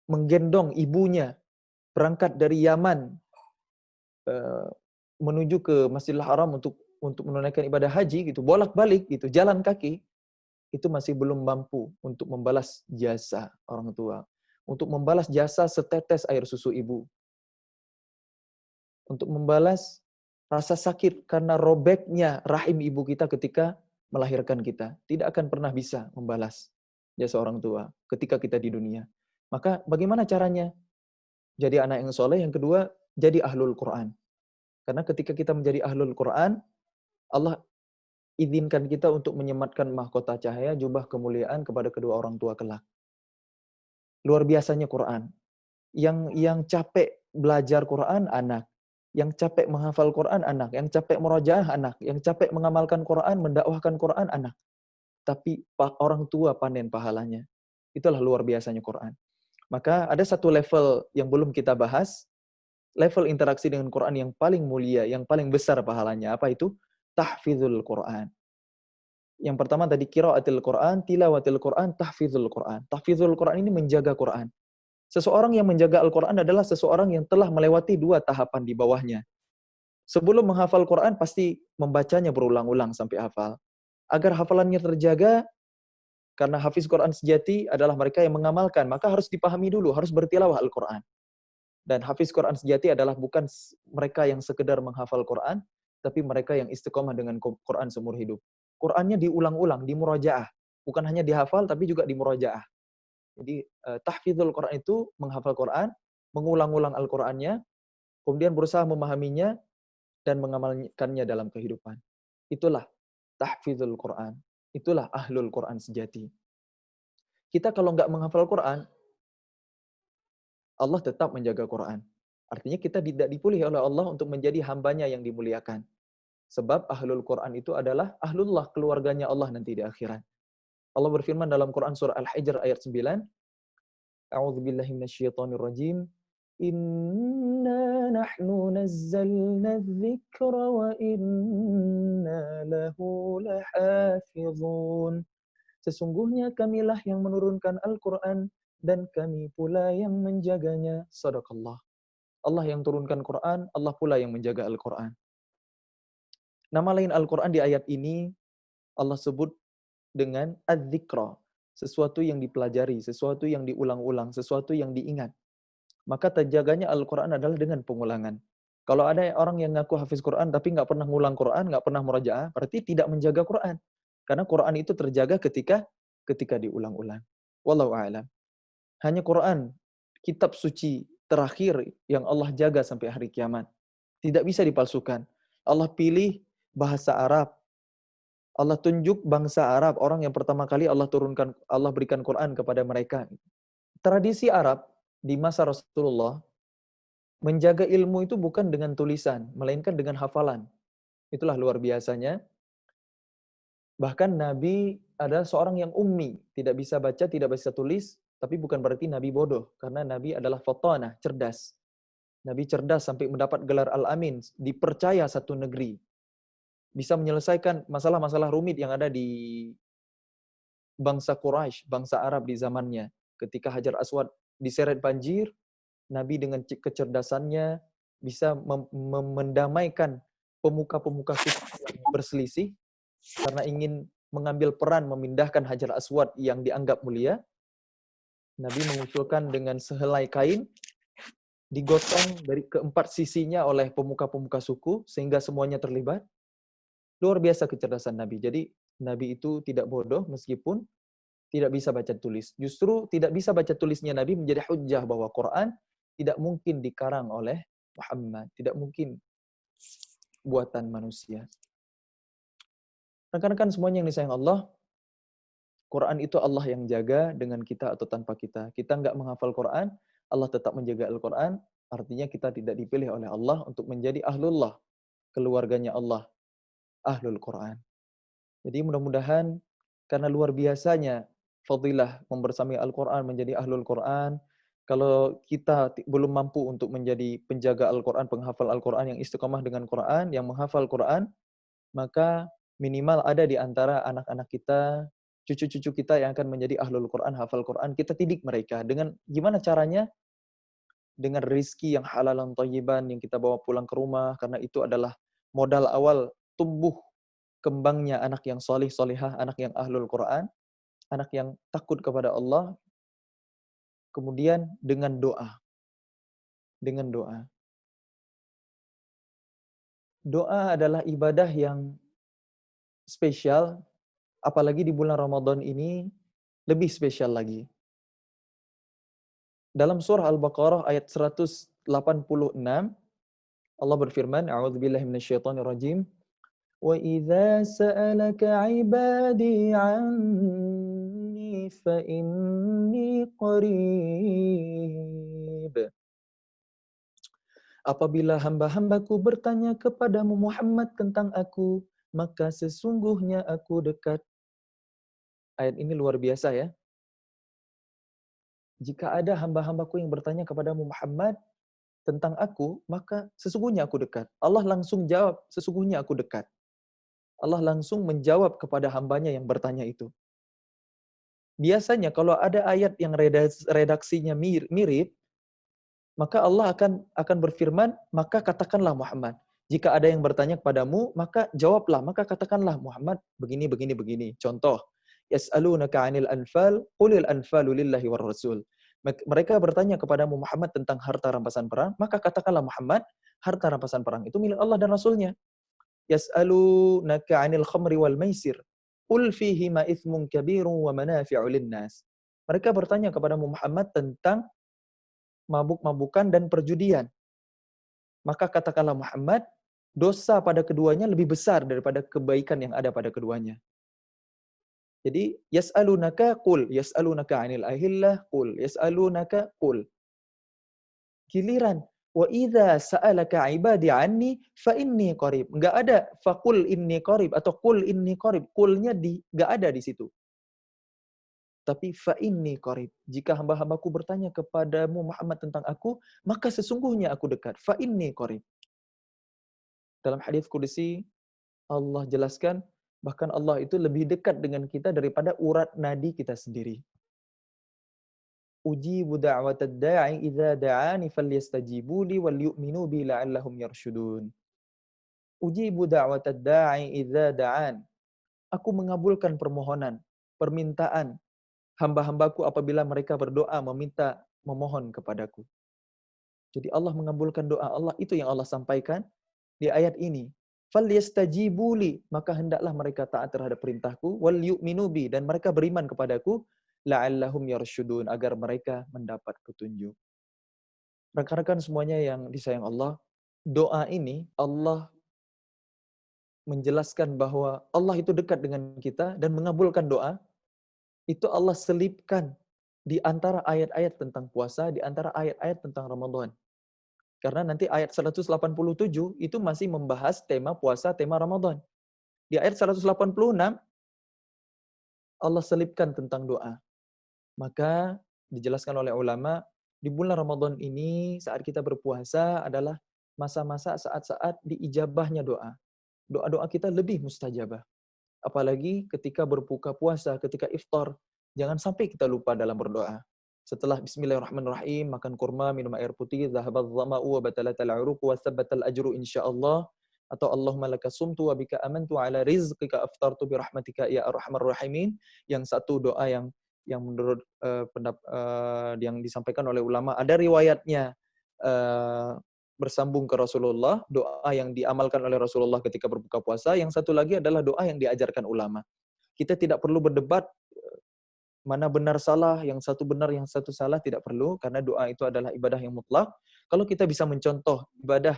menggendong ibunya berangkat dari Yaman menuju ke Masjidil Haram untuk menunaikan ibadah haji gitu, bolak-balik gitu, jalan kaki, itu masih belum mampu untuk membalas jasa orang tua, untuk membalas jasa setetes air susu ibu, untuk membalas rasa sakit karena robeknya rahim ibu kita ketika melahirkan kita. Tidak akan pernah bisa membalas jasa orang tua ketika kita di dunia. Maka bagaimana caranya? Jadi anak yang soleh. Yang kedua, jadi ahlul Quran. Karena ketika kita menjadi ahlul Quran, Allah izinkan kita untuk menyematkan mahkota cahaya, jubah kemuliaan kepada kedua orang tua kelak. Luar biasanya Quran. Yang capek belajar Quran, anak. Yang capek menghafal Quran, anak. Yang capek murojaah, anak. Yang capek mengamalkan Quran, mendakwahkan Quran, anak. Tapi orang tua panen pahalanya. Itulah luar biasanya Quran. Maka ada satu level yang belum kita bahas, level interaksi dengan Quran yang paling mulia, yang paling besar pahalanya. Apa itu? Tahfizul Quran. Yang pertama tadi qiraatil Quran, tilawatil Quran, tahfizul Quran. Tahfizul Quran ini menjaga Quran. Seseorang yang menjaga Al-Quran adalah seseorang yang telah melewati 2 tahapan di bawahnya. Sebelum menghafal Quran, pasti membacanya berulang-ulang sampai hafal. Agar hafalannya terjaga, karena hafiz Quran sejati adalah mereka yang mengamalkan, maka harus dipahami dulu, harus bertilawah Al-Quran. Dan hafiz Quran sejati adalah bukan mereka yang sekedar menghafal Quran, tapi mereka yang istiqomah dengan Quran seumur hidup. Qurannya diulang-ulang, dimurojaah. Bukan hanya dihafal, tapi juga dimurojaah. Jadi tahfizul Quran itu menghafal Quran, mengulang-ulang Al-Qur'annya, kemudian berusaha memahaminya dan mengamalkannya dalam kehidupan. Itulah tahfizul Quran. Itulah ahlul Quran sejati. Kita kalau nggak menghafal Quran, Allah tetap menjaga Quran. Artinya kita tidak dipilih oleh Allah untuk menjadi hambanya yang dimuliakan. Sebab ahlul Quran itu adalah ahlullah, keluarganya Allah nanti di akhirat. Allah berfirman dalam Quran surah Al-Hijr ayat 9, A'udzu billahi minasyaitonir rajim. Inna nahnu nazzalna dzikra wa inna lahu lahafizun. Sesungguhnya kamilah yang menurunkan Al-Quran dan kami pula yang menjaganya. Sadaqallah. Allah yang turunkan Quran, Allah pula yang menjaga Al-Quran. Nama lain Al-Quran di ayat ini Allah sebut dengan adz-dzikra, sesuatu yang dipelajari, sesuatu yang diulang-ulang, sesuatu yang diingat. Maka terjaganya Al-Quran adalah dengan pengulangan. Kalau ada orang yang ngaku hafiz Quran tapi nggak pernah ngulang Quran, nggak pernah murajaah, berarti tidak menjaga Quran. Karena Quran itu terjaga ketika diulang-ulang. Wallahu a'lam. Hanya Quran, kitab suci terakhir yang Allah jaga sampai hari kiamat. Tidak bisa dipalsukan. Allah pilih bahasa Arab. Allah tunjuk bangsa Arab, orang yang pertama kali Allah berikan Quran kepada mereka. Tradisi Arab di masa Rasulullah menjaga ilmu itu bukan dengan tulisan, melainkan dengan hafalan. Itulah luar biasanya. Bahkan Nabi adalah seorang yang ummi, tidak bisa baca, tidak bisa tulis, tapi bukan berarti Nabi bodoh, karena Nabi adalah fatanah, cerdas. Nabi cerdas sampai mendapat gelar Al-Amin, dipercaya satu negeri. Bisa menyelesaikan masalah-masalah rumit yang ada di bangsa Quraisy, bangsa Arab di zamannya. Ketika Hajar Aswad diseret banjir, Nabi dengan kecerdasannya bisa mendamaikan pemuka-pemuka suku yang berselisih karena ingin mengambil peran memindahkan Hajar Aswad yang dianggap mulia. Nabi mengusulkan dengan sehelai kain digotong dari keempat sisinya oleh pemuka-pemuka suku sehingga semuanya terlibat. Luar biasa kecerdasan Nabi. Jadi Nabi itu tidak bodoh meskipun tidak bisa baca tulis. Justru tidak bisa baca tulisnya Nabi menjadi hujjah bahwa Quran tidak mungkin dikarang oleh Muhammad, tidak mungkin buatan manusia. Rekan-rekan semuanya yang disayang Allah, Quran itu Allah yang jaga dengan kita atau tanpa kita. Kita nggak menghafal Quran, Allah tetap menjaga Al-Quran, artinya kita tidak dipilih oleh Allah untuk menjadi ahlullah, keluarganya Allah, ahlul Quran. Jadi mudah-mudahan karena luar biasanya fadilah membersamai Al-Quran menjadi ahlul Quran, kalau kita belum mampu untuk menjadi penjaga Al-Quran, penghafal Al-Quran yang istiqomah dengan Quran, yang menghafal Quran, maka minimal ada di antara anak-anak kita, cucu-cucu kita yang akan menjadi ahlul Quran, hafal Quran, kita didik mereka. Dengan gimana caranya? Dengan rizki yang halalan thayyiban yang kita bawa pulang ke rumah, karena itu adalah modal awal tumbuh kembangnya anak yang solih, solihah, anak yang ahlul Quran, anak yang takut kepada Allah, kemudian dengan doa. Dengan doa. Doa adalah ibadah yang spesial, apalagi di bulan Ramadan ini lebih spesial lagi. Dalam surah Al-Baqarah ayat 186, Allah berfirman, A'udzubillahi minasyaitonirrajim, Wa idza sa'alaka 'ibadi 'anni fa inni qarib. Apabila hamba-hambaku bertanya kepadamu Muhammad tentang aku, maka sesungguhnya aku dekat. Ayat ini luar biasa ya. Jika ada hamba-hambaku yang bertanya kepadamu Muhammad tentang aku, maka sesungguhnya aku dekat. Allah langsung jawab, sesungguhnya aku dekat. Allah langsung menjawab kepada hambanya yang bertanya itu. Biasanya kalau ada ayat yang redaksinya mirip, maka Allah akan berfirman, maka katakanlah Muhammad. Jika ada yang bertanya kepadamu, maka jawablah, maka katakanlah Muhammad begini, begini, begini. Contoh, Yas'alunaka 'anil anfal, qulil anfalu lillahi war rasul. Mereka bertanya kepadamu Muhammad tentang harta rampasan perang, maka katakanlah Muhammad, harta rampasan perang itu milik Allah dan Rasulnya. Yas'alunaka 'anil khamri wal maisir, qul fihima itsmun kabirun wa manafi'u linnas. Mereka bertanya kepada Muhammad tentang mabuk-mabukan dan perjudian. Maka katakanlah Muhammad, dosa pada keduanya lebih besar daripada kebaikan yang ada pada keduanya. Jadi yas'alunaka qul, yas'alunaka 'anil ahillah qul, yas'alunaka qul. Giliran wa idza sa'alaka 'ibadi 'anni fa inni qarib. Enggak ada faqul inni qarib atau qul inni qarib. Qulnya enggak ada di situ. Tapi fa inni qarib. Jika hamba-hambaku bertanya kepadamu Muhammad tentang aku, maka sesungguhnya aku dekat. Fa inni qarib. Dalam hadis qudsi Allah jelaskan bahkan Allah itu lebih dekat dengan kita daripada urat nadi kita sendiri. Ujibu da'watad da'i idza da'ani falyastajibu li wal yu'minu bi la'allahum yarshudun. Ujibu da'watad da'i idza da'an. Aku mengabulkan permohonan, permintaan hamba-hambaku apabila mereka berdoa meminta memohon kepadaku. Jadi Allah mengabulkan doa. Allah itu yang Allah sampaikan di ayat ini. Falyastajibu li, maka hendaklah mereka taat terhadap perintahku, wal yu'minu bi, dan mereka beriman kepadaku, la'allahum yarshudun, agar mereka mendapat petunjuk. Rekan-rekan semuanya yang disayang Allah, doa ini Allah menjelaskan bahwa Allah itu dekat dengan kita dan mengabulkan doa, itu Allah selipkan di antara ayat-ayat tentang puasa, di antara ayat-ayat tentang Ramadan. Karena nanti ayat 187 itu masih membahas tema puasa, tema Ramadan. Di ayat 186, Allah selipkan tentang doa. Maka dijelaskan oleh ulama, di bulan Ramadan ini saat kita berpuasa adalah masa-masa saat-saat diijabahnya doa. Doa-doa kita lebih mustajabah. Apalagi ketika berbuka puasa, ketika iftar, jangan sampai kita lupa dalam berdoa. Setelah bismillahirrahmanirrahim, makan kurma, minum air putih, zahabadz dhama'u wa batalatal 'uruq wa thabbatal ajru insyaallah. Atau Allahumma laka sumtu wa bika amantu ala rizqika aftartu bi rahmatika ya arhamar rahimin. Yang satu doa yang menurut yang disampaikan oleh ulama ada riwayatnya eh, bersambung ke Rasulullah, doa yang diamalkan oleh Rasulullah ketika berbuka puasa. Yang satu lagi adalah doa yang diajarkan ulama. Kita tidak perlu berdebat mana benar salah, yang satu benar, yang satu salah, tidak perlu, karena doa itu adalah ibadah yang mutlak. Kalau kita bisa mencontoh ibadah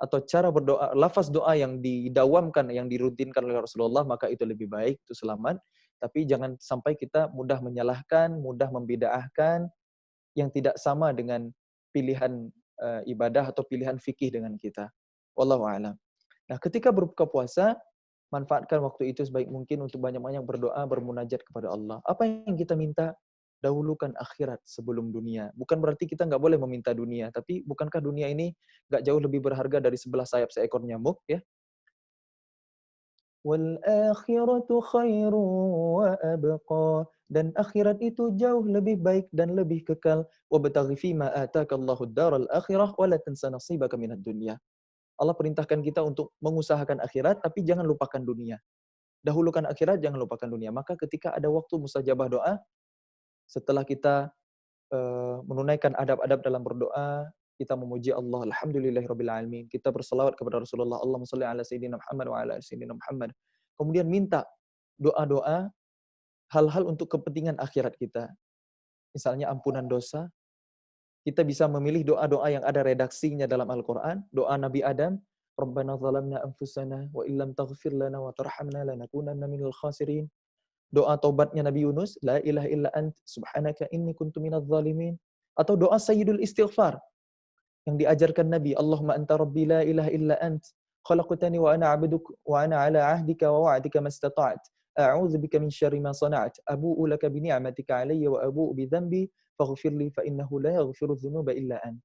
atau cara berdoa, lafaz doa yang didawamkan, yang dirutinkan oleh Rasulullah, maka itu lebih baik, itu selamat. Tapi jangan sampai kita mudah menyalahkan, mudah membida'ahkan, yang tidak sama dengan pilihan ibadah atau pilihan fikih dengan kita. Wallahu a'lam. Nah, ketika berbuka puasa, manfaatkan waktu itu sebaik mungkin untuk banyak-banyak berdoa, bermunajat kepada Allah. Apa yang kita minta? Dahulukan akhirat sebelum dunia. Bukan berarti kita nggak boleh meminta dunia, tapi bukankah dunia ini nggak jauh lebih berharga dari sebelah sayap seekor nyamuk, ya? Wal akhiratu khairu wa abqa. Dan akhirat itu jauh lebih baik dan lebih kekal. Wabtaghi fima atakallahu ad-daral akhirah wa la tansa nasibaka minad dunya. Allah perintahkan kita untuk mengusahakan akhirat, tapi jangan lupakan dunia. Dahulukan akhirat, jangan lupakan dunia. Maka ketika ada waktu mustajabah doa, setelah kita menunaikan adab-adab dalam berdoa, kita memuji Allah, alhamdulillahirabbil alamin. Kita berselawat kepada Rasulullah, Allahumma shalli ala sayyidina Muhammad wa ala ali sayyidina Muhammad. Kemudian minta doa-doa hal-hal untuk kepentingan akhirat kita. Misalnya ampunan dosa, kita bisa memilih doa-doa yang ada redaksinya dalam Al-Quran. Doa Nabi Adam, Rabbana zalamna anfusana wa illam taghfir lana wa tarhamna lanakunanna minal khasirin. Doa taubatnya Nabi Yunus, La ilaha illa ant, subhanaka inni kuntu minadz zalimin. Atau doa Sayyidul Istighfar yang diajarkan Nabi, Allahumma anta rabbi la ilaha illa ant, khalaqtani wa ana 'abduk wa ana 'ala 'ahdika wa wa'dika mastata'at. A'udzu bika min syarri ma sana'at. Abu'u laka bi ni'matika 'alayya wa abu'u bi dzambi faghfir li fa innahu la yaghfiru dzunuba illa ant.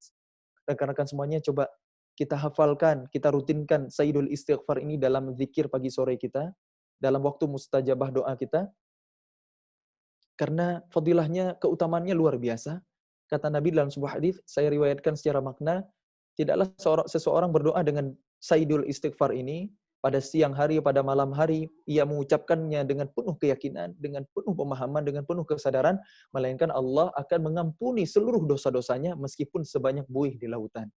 Rekan-rekan semuanya coba kita hafalkan, kita rutinkan Sayyidul Istighfar ini dalam zikir pagi sore kita, dalam waktu mustajabah doa kita, karena fadilahnya, keutamaannya luar biasa. Kata Nabi dalam sebuah hadis, saya riwayatkan secara makna, tidaklah seseorang berdoa dengan Sayyidul Istighfar ini pada siang hari, pada malam hari, ia mengucapkannya dengan penuh keyakinan, dengan penuh pemahaman, dengan penuh kesadaran, melainkan Allah akan mengampuni seluruh dosa-dosanya meskipun sebanyak buih di lautan.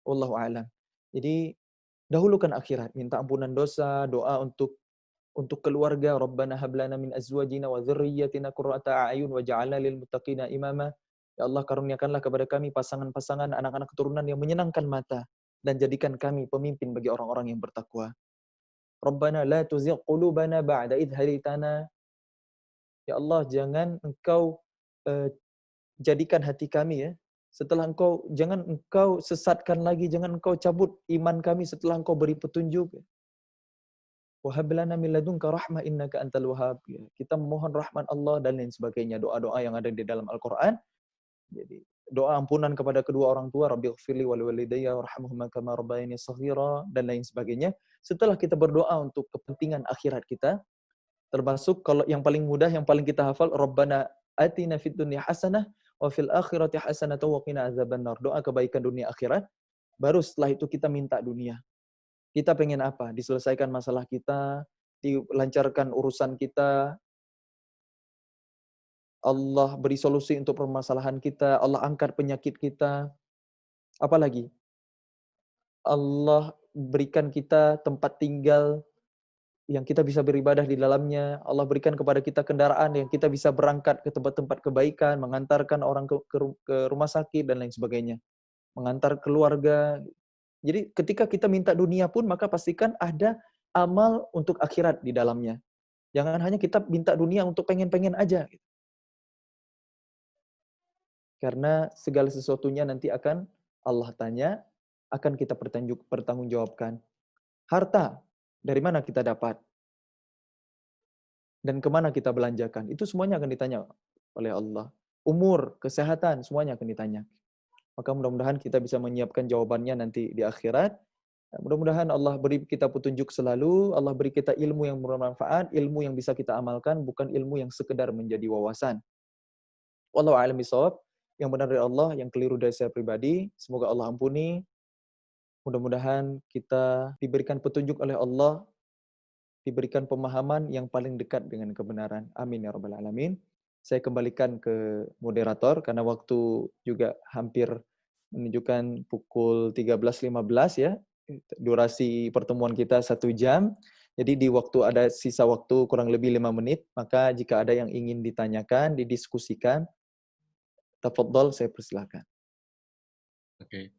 Wallahu a'lam. Jadi dahulukan akhirat, minta ampunan dosa, doa untuk keluarga, Rabbana hab lana min azwajina wa dzurriyyatina qurrata a'yun waj'alna lil muttaqina imama. Ya Allah, karuniakanlah kepada kami pasangan-pasangan, anak-anak keturunan yang menyenangkan mata dan jadikan kami pemimpin bagi orang-orang yang bertakwa. Rabbana la tuzigh qulubana ba'da idh hadaitana. Ya Allah, jangan Engkau jadikan hati kami ya, jangan Engkau sesatkan lagi, jangan Engkau cabut iman kami setelah Engkau beri petunjuk. Wa hab lana min ladunka rahmah innaka antal wahhab. Ya, kita memohon rahmat Allah dan lain sebagainya, doa-doa yang ada di dalam Al-Qur'an. Jadi doa ampunan kepada kedua orang tua, Rabbighfirli wal walidayya warhamhuma kama rabbayani shaghira, dan lain sebagainya. Setelah kita berdoa untuk kepentingan akhirat kita, termasuk kalau yang paling mudah, yang paling kita hafal, Rabbana atina fid dunya hasanah wa fil akhirati hasanah wa qina azabannar. Doa kebaikan dunia akhirat. Baru setelah itu kita minta dunia. Kita pengen apa? Diselesaikan masalah kita, dilancarkan urusan kita, Allah beri solusi untuk permasalahan kita, Allah angkat penyakit kita. Apalagi? Allah berikan kita tempat tinggal yang kita bisa beribadah di dalamnya. Allah berikan kepada kita kendaraan yang kita bisa berangkat ke tempat-tempat kebaikan, mengantarkan orang ke rumah sakit dan lain sebagainya. Mengantar keluarga. Jadi ketika kita minta dunia pun, maka pastikan ada amal untuk akhirat di dalamnya. Jangan hanya kita minta dunia untuk pengen-pengen aja. Karena segala sesuatunya nanti akan Allah tanya, akan kita pertanggungjawabkan. Harta, dari mana kita dapat? Dan kemana kita belanjakan? Itu semuanya akan ditanya oleh Allah. Umur, kesehatan, semuanya akan ditanya. Maka mudah-mudahan kita bisa menyiapkan jawabannya nanti di akhirat. Mudah-mudahan Allah beri kita petunjuk selalu, Allah beri kita ilmu yang bermanfaat, ilmu yang bisa kita amalkan, bukan ilmu yang sekedar menjadi wawasan. Wallahu a'lam bishawab. Yang benar dari Allah, yang keliru dari saya pribadi. Semoga Allah ampuni. Mudah-mudahan kita diberikan petunjuk oleh Allah, diberikan pemahaman yang paling dekat dengan kebenaran. Amin ya rabbal alamin. Saya kembalikan ke moderator karena waktu juga hampir menunjukkan pukul 13.15 ya. Durasi pertemuan kita 1 jam. Jadi di waktu ada sisa waktu kurang lebih 5 menit, maka jika ada yang ingin ditanyakan, didiskusikan, tafadhol, saya persilahkan. Oke.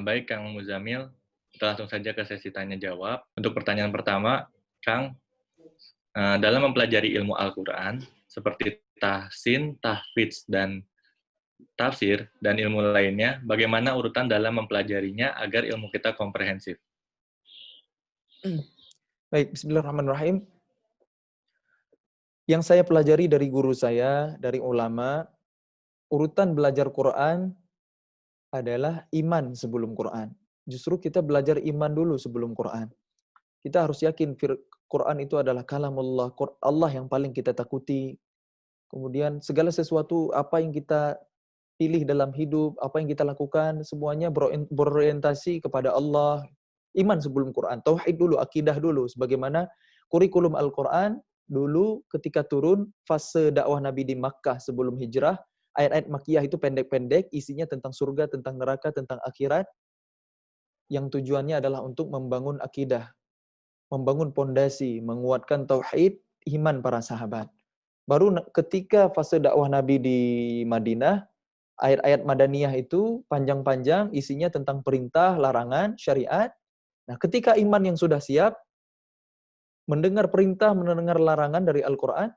Baik, Kang Muzamil. Kita langsung saja ke sesi tanya-jawab. Untuk pertanyaan pertama, Kang, dalam mempelajari ilmu Al-Quran, seperti tahsin, tahfidz, dan tafsir, dan ilmu lainnya, bagaimana urutan dalam mempelajarinya agar ilmu kita komprehensif? Baik, bismillahirrahmanirrahim. Yang saya pelajari dari guru saya, dari ulama, urutan belajar Quran adalah iman sebelum Quran. Justru kita belajar iman dulu sebelum Quran. Kita harus yakin Quran itu adalah kalamullah, Allah yang paling kita takuti. Kemudian segala sesuatu apa yang kita pilih dalam hidup, apa yang kita lakukan, semuanya berorientasi kepada Allah. Iman sebelum Quran, tauhid dulu, akidah dulu. Sebagaimana kurikulum Al-Quran dulu ketika turun fase dakwah Nabi di Makkah sebelum hijrah, ayat-ayat Makkiyah itu pendek-pendek, isinya tentang surga, tentang neraka, tentang akhirat, yang tujuannya adalah untuk membangun akidah, membangun pondasi, menguatkan tauhid, iman para sahabat. Baru ketika fase dakwah Nabi di Madinah, ayat-ayat Madaniyah itu panjang-panjang, isinya tentang perintah, larangan, syariat. Nah, ketika iman yang sudah siap, mendengar perintah, mendengar larangan dari Al-Quran,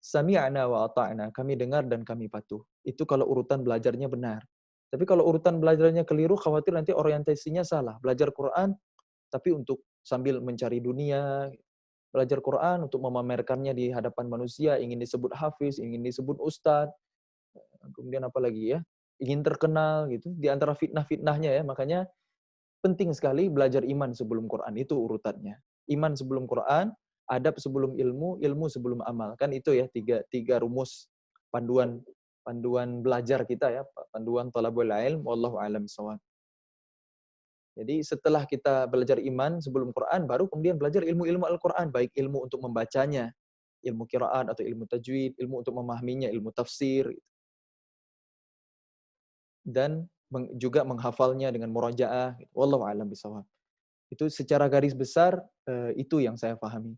sami'na wa ata'na, kami dengar dan kami patuh. Itu kalau urutan belajarnya benar. Tapi kalau urutan belajarnya keliru, khawatir nanti orientasinya salah. Belajar Quran, tapi untuk sambil mencari dunia, belajar Quran untuk memamerkannya di hadapan manusia, ingin disebut hafiz, ingin disebut ustadz, kemudian apa lagi ya, ingin terkenal gitu, di antara fitnah-fitnahnya ya, makanya penting sekali belajar iman sebelum Quran, itu urutannya. Iman sebelum Quran, adab sebelum ilmu, ilmu sebelum amal. Kan itu ya, tiga rumus panduan belajar kita ya, panduan talabul ilm, wallahu a'lam bishawab. Jadi setelah kita belajar iman sebelum Quran, baru kemudian belajar ilmu-ilmu Al-Quran, baik ilmu untuk membacanya, ilmu qiraat atau ilmu tajwid, ilmu untuk memahaminya, ilmu tafsir, dan juga menghafalnya dengan murajaah. Wallahu a'lam bishawab. Itu secara garis besar, itu yang saya pahami.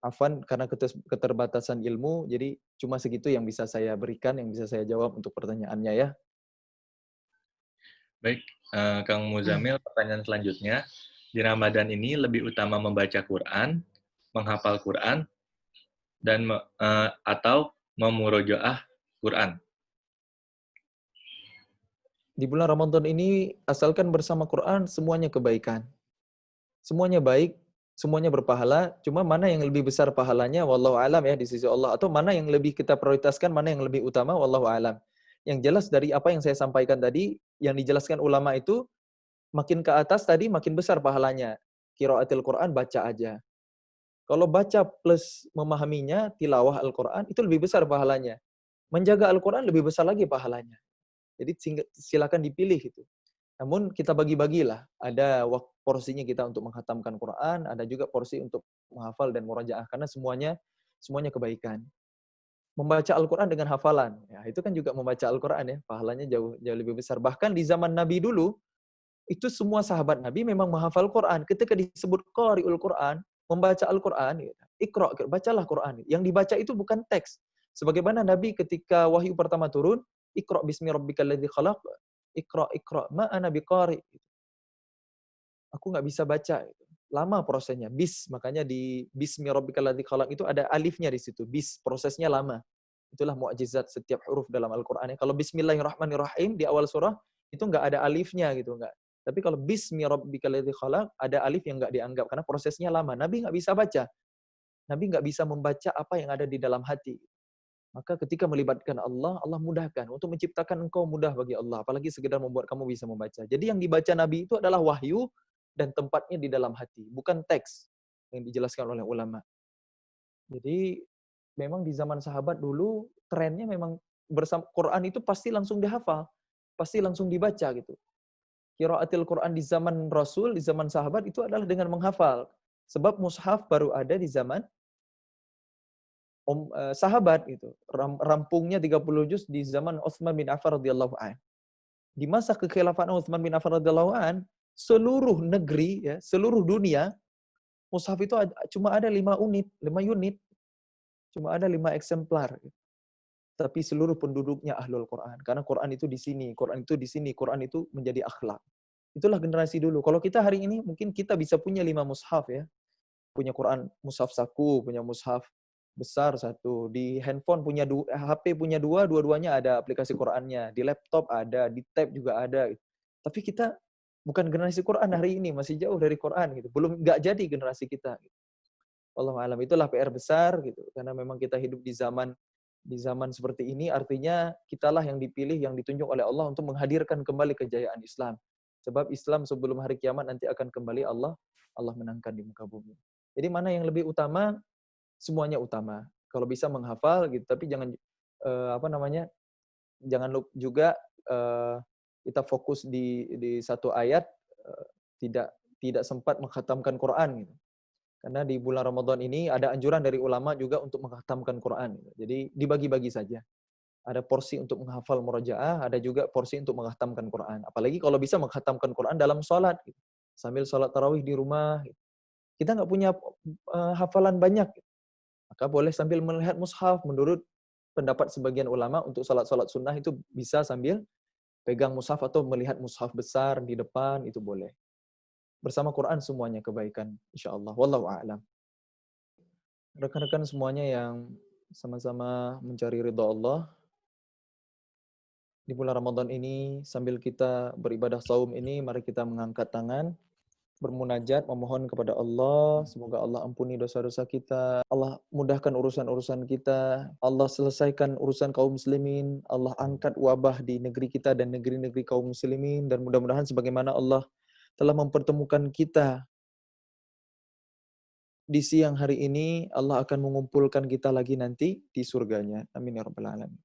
Afwan, karena keterbatasan ilmu, jadi cuma segitu yang bisa saya berikan, yang bisa saya jawab untuk pertanyaannya ya. Baik, Kang Muzamil, pertanyaan selanjutnya. di Ramadan ini lebih utama membaca Quran, menghafal Quran, dan atau memurojaah Quran? Di bulan Ramadan ini, asalkan bersama Quran, semuanya kebaikan. Semuanya baik, semuanya berpahala, cuma mana yang lebih besar pahalanya, wallahu alam ya di sisi Allah, atau mana yang lebih kita prioritaskan, mana yang lebih utama, wallahu alam. Yang jelas dari apa yang saya sampaikan tadi, yang dijelaskan ulama itu, makin ke atas tadi, makin besar pahalanya. Qiraatil Quran, baca aja. Kalau baca plus memahaminya, tilawah Al-Quran, itu lebih besar pahalanya. Menjaga Al-Quran lebih besar lagi pahalanya. Jadi silakan dipilih itu. Namun kita bagi-bagilah. Ada porsinya kita untuk menghatamkan Quran, ada juga porsi untuk menghafal dan murajaah. Karena semuanya kebaikan. Membaca Al-Quran dengan hafalan. Ya, itu kan juga membaca Al-Quran ya. Pahalanya jauh lebih besar. Bahkan di zaman Nabi dulu, itu semua sahabat Nabi memang menghafal Quran. Ketika disebut Qari'ul Quran, membaca Al-Quran, Iqra, bacalah Quran. Yang dibaca itu bukan teks. Sebagaimana Nabi ketika wahyu pertama turun, Iqra bismi rabbikal ladzi khalaq, Iqra, ma ana biqari. Aku nggak bisa baca. Lama prosesnya. Makanya di bismi rabbikal ladzi khalaq itu ada alifnya di situ. Prosesnya lama. Itulah mukjizat setiap huruf dalam Al-Qur'an. Kalau bismillahirrahmanirrahim di awal surah itu nggak ada alifnya gitu, nggak. Tapi kalau bismi rabbikal ladzi khalaq ada alif yang nggak dianggap karena prosesnya lama. Nabi nggak bisa baca. Nabi nggak bisa membaca apa yang ada di dalam hati. Maka ketika melibatkan Allah, Allah mudahkan. Untuk menciptakan engkau mudah bagi Allah. Apalagi sekedar membuat kamu bisa membaca. Jadi yang dibaca Nabi itu adalah wahyu dan tempatnya di dalam hati. Bukan teks yang dijelaskan oleh ulama. Jadi memang di zaman sahabat dulu, trennya memang bersama Quran itu pasti langsung dihafal. Pasti langsung dibaca gitu. Qiraatil Quran di zaman Rasul, di zaman sahabat itu adalah dengan menghafal. Sebab mushaf baru ada di zaman sahabat gitu. Rampungnya 30 juz di zaman Utsman bin Affan radhiyallahu an. Di masa kekhilafan Utsman bin Affan radhiyallahu an, seluruh negeri ya, seluruh dunia mushaf itu cuma ada 5 unit. Cuma ada 5 eksemplar. Tapi seluruh penduduknya ahlul Quran. Karena Quran itu di sini, Quran itu di sini, Quran itu menjadi akhlak. Itulah generasi dulu. Kalau kita hari ini mungkin kita bisa punya 5 mushaf ya. Punya Quran mushaf saku, punya mushaf besar satu, di handphone punya HP punya dua-duanya ada aplikasi Qurannya, di laptop ada, di tab juga ada. Tapi kita bukan generasi Quran hari ini, masih jauh dari Quran gitu. Belum nggak jadi generasi kita. Wallahu alam, itulah PR besar gitu. Karena memang kita hidup di zaman seperti ini, artinya kitalah yang dipilih, yang ditunjuk oleh Allah untuk menghadirkan kembali kejayaan Islam. Sebab Islam sebelum hari kiamat nanti akan kembali Allah menangkan di muka bumi. Jadi mana yang lebih utama? Semuanya utama. Kalau bisa menghafal gitu, tapi jangan jangan juga kita fokus di satu ayat, tidak tidak sempat menghatamkan Quran gitu. Karena di bulan Ramadan ini ada anjuran dari ulama juga untuk menghatamkan Quran. Jadi dibagi-bagi saja. Ada porsi untuk menghafal murojaah, ada juga porsi untuk menghatamkan Quran. Apalagi kalau bisa menghatamkan Quran dalam sholat. Gitu. Sambil sholat tarawih di rumah. Gitu. Kita nggak punya hafalan banyak. Maka boleh sambil melihat mushaf. Menurut pendapat sebagian ulama, untuk sholat-sholat sunnah itu bisa sambil pegang mushaf atau melihat mushaf besar di depan, itu boleh. Bersama Quran semuanya kebaikan, insya Allah. Wallahu a'lam. Rekan-rekan semuanya yang sama-sama mencari ridha Allah, di bulan Ramadan ini, sambil kita beribadah saum ini, mari kita mengangkat tangan, bermunajat, memohon kepada Allah, semoga Allah ampuni dosa-dosa kita, Allah mudahkan urusan-urusan kita, Allah selesaikan urusan kaum muslimin, Allah angkat wabah di negeri kita dan negeri-negeri kaum muslimin, dan mudah-mudahan sebagaimana Allah telah mempertemukan kita di siang hari ini, Allah akan mengumpulkan kita lagi nanti di surganya. Amin ya rabbal alamin.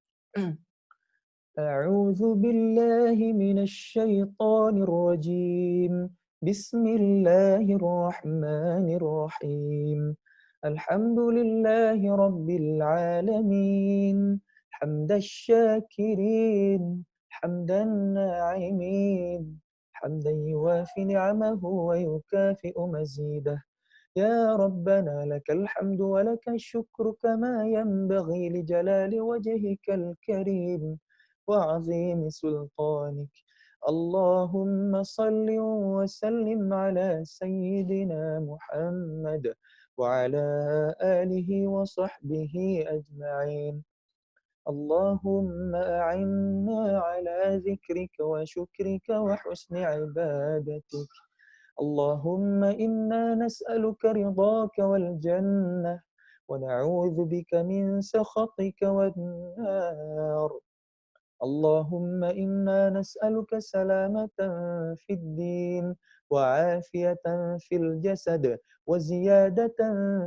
A'udzu billahi minasy syaithanir rajim. Bismillahirrahmanirrahim. Alhamdulillahi rabbil alamin. Hamdasy syakirin, hamdan na'imin, hamdan yuwafi ni'amahu wa yukafi'u mazidah. يا ربنا لك الحمد ولك الشكر كما ينبغي لجلال وجهك الكريم وعظيم سلطانك. اللهم صل وسلم على سيدنا محمد وعلى آله وصحبه أجمعين. اللهم أعنا على ذكرك وشكرك وحسن عبادتك. اللهم إنا نسألك رضاك والجنة ونعوذ بك من سخطك والنار. اللهم إنا نسألك سلامة في الدين وعافية في الجسد وزيادة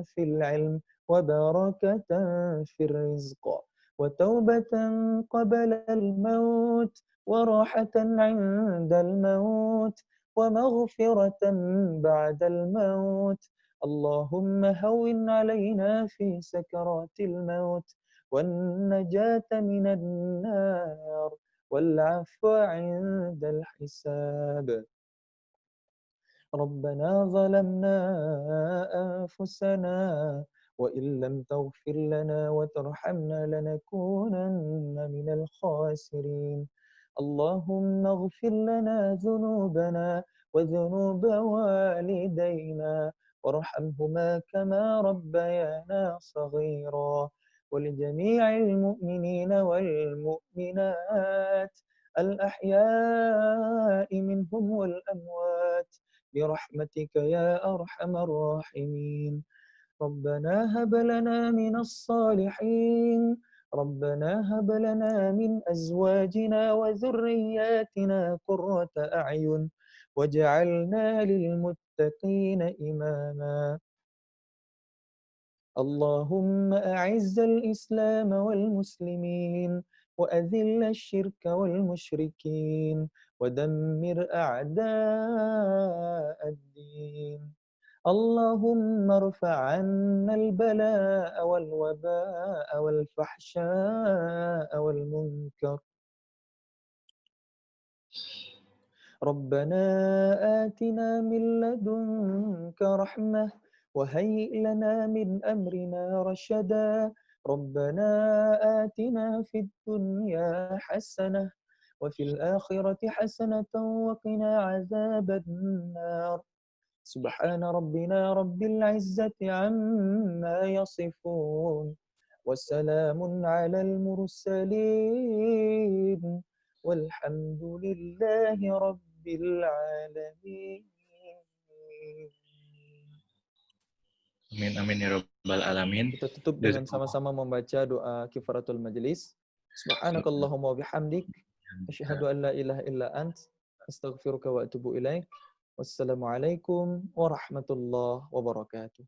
في العلم وبركة في الرزق وتوبة قبل الموت وراحة عند الموت ومغفرة بعد الموت. اللهم هون علينا في سكرات الموت والنجاة من النار والعفو عند الحساب. ربنا ظلمنا أنفسنا وإن لم تغفر لنا وترحمنا لنكونن من الخاسرين. اللهم اغفر لنا ذنوبنا وذنوب والدينا وارحمهما كما ربيانا صغيرا، ولجميع المؤمنين والمؤمنات الأحياء منهم والأموات برحمتك يا أرحم الراحمين. ربنا هب لنا من الصالحين، ربنا هب لنا من أزواجنا وذرياتنا قرة أعين واجعلنا للمتقين إماما. اللهم أعز الإسلام والمسلمين وأذل الشرك والمشركين ودمر أعداء الدين. اللهم ارفع عنا البلاء والوباء والفحشاء والمنكر. ربنا آتنا من لدنك رحمة وهيئ لنا من أمرنا رشدا. ربنا آتنا في الدنيا حسنة وفي الآخرة حسنة وقنا عذاب النار. سبحان ربنا رب العزة عما يصفون وسلام على المرسلين والحمد لله رب العالمين. Amin amin ya rabbal alamin. Kita tutup dengan sama-sama membaca doa kifaratul majlis. Subhanakallahumma wa bihamdik asyhadu an la ilaha illa ant astaghfiruka wa atubu ilaik. Wassalamualaikum warahmatullahi wabarakatuh.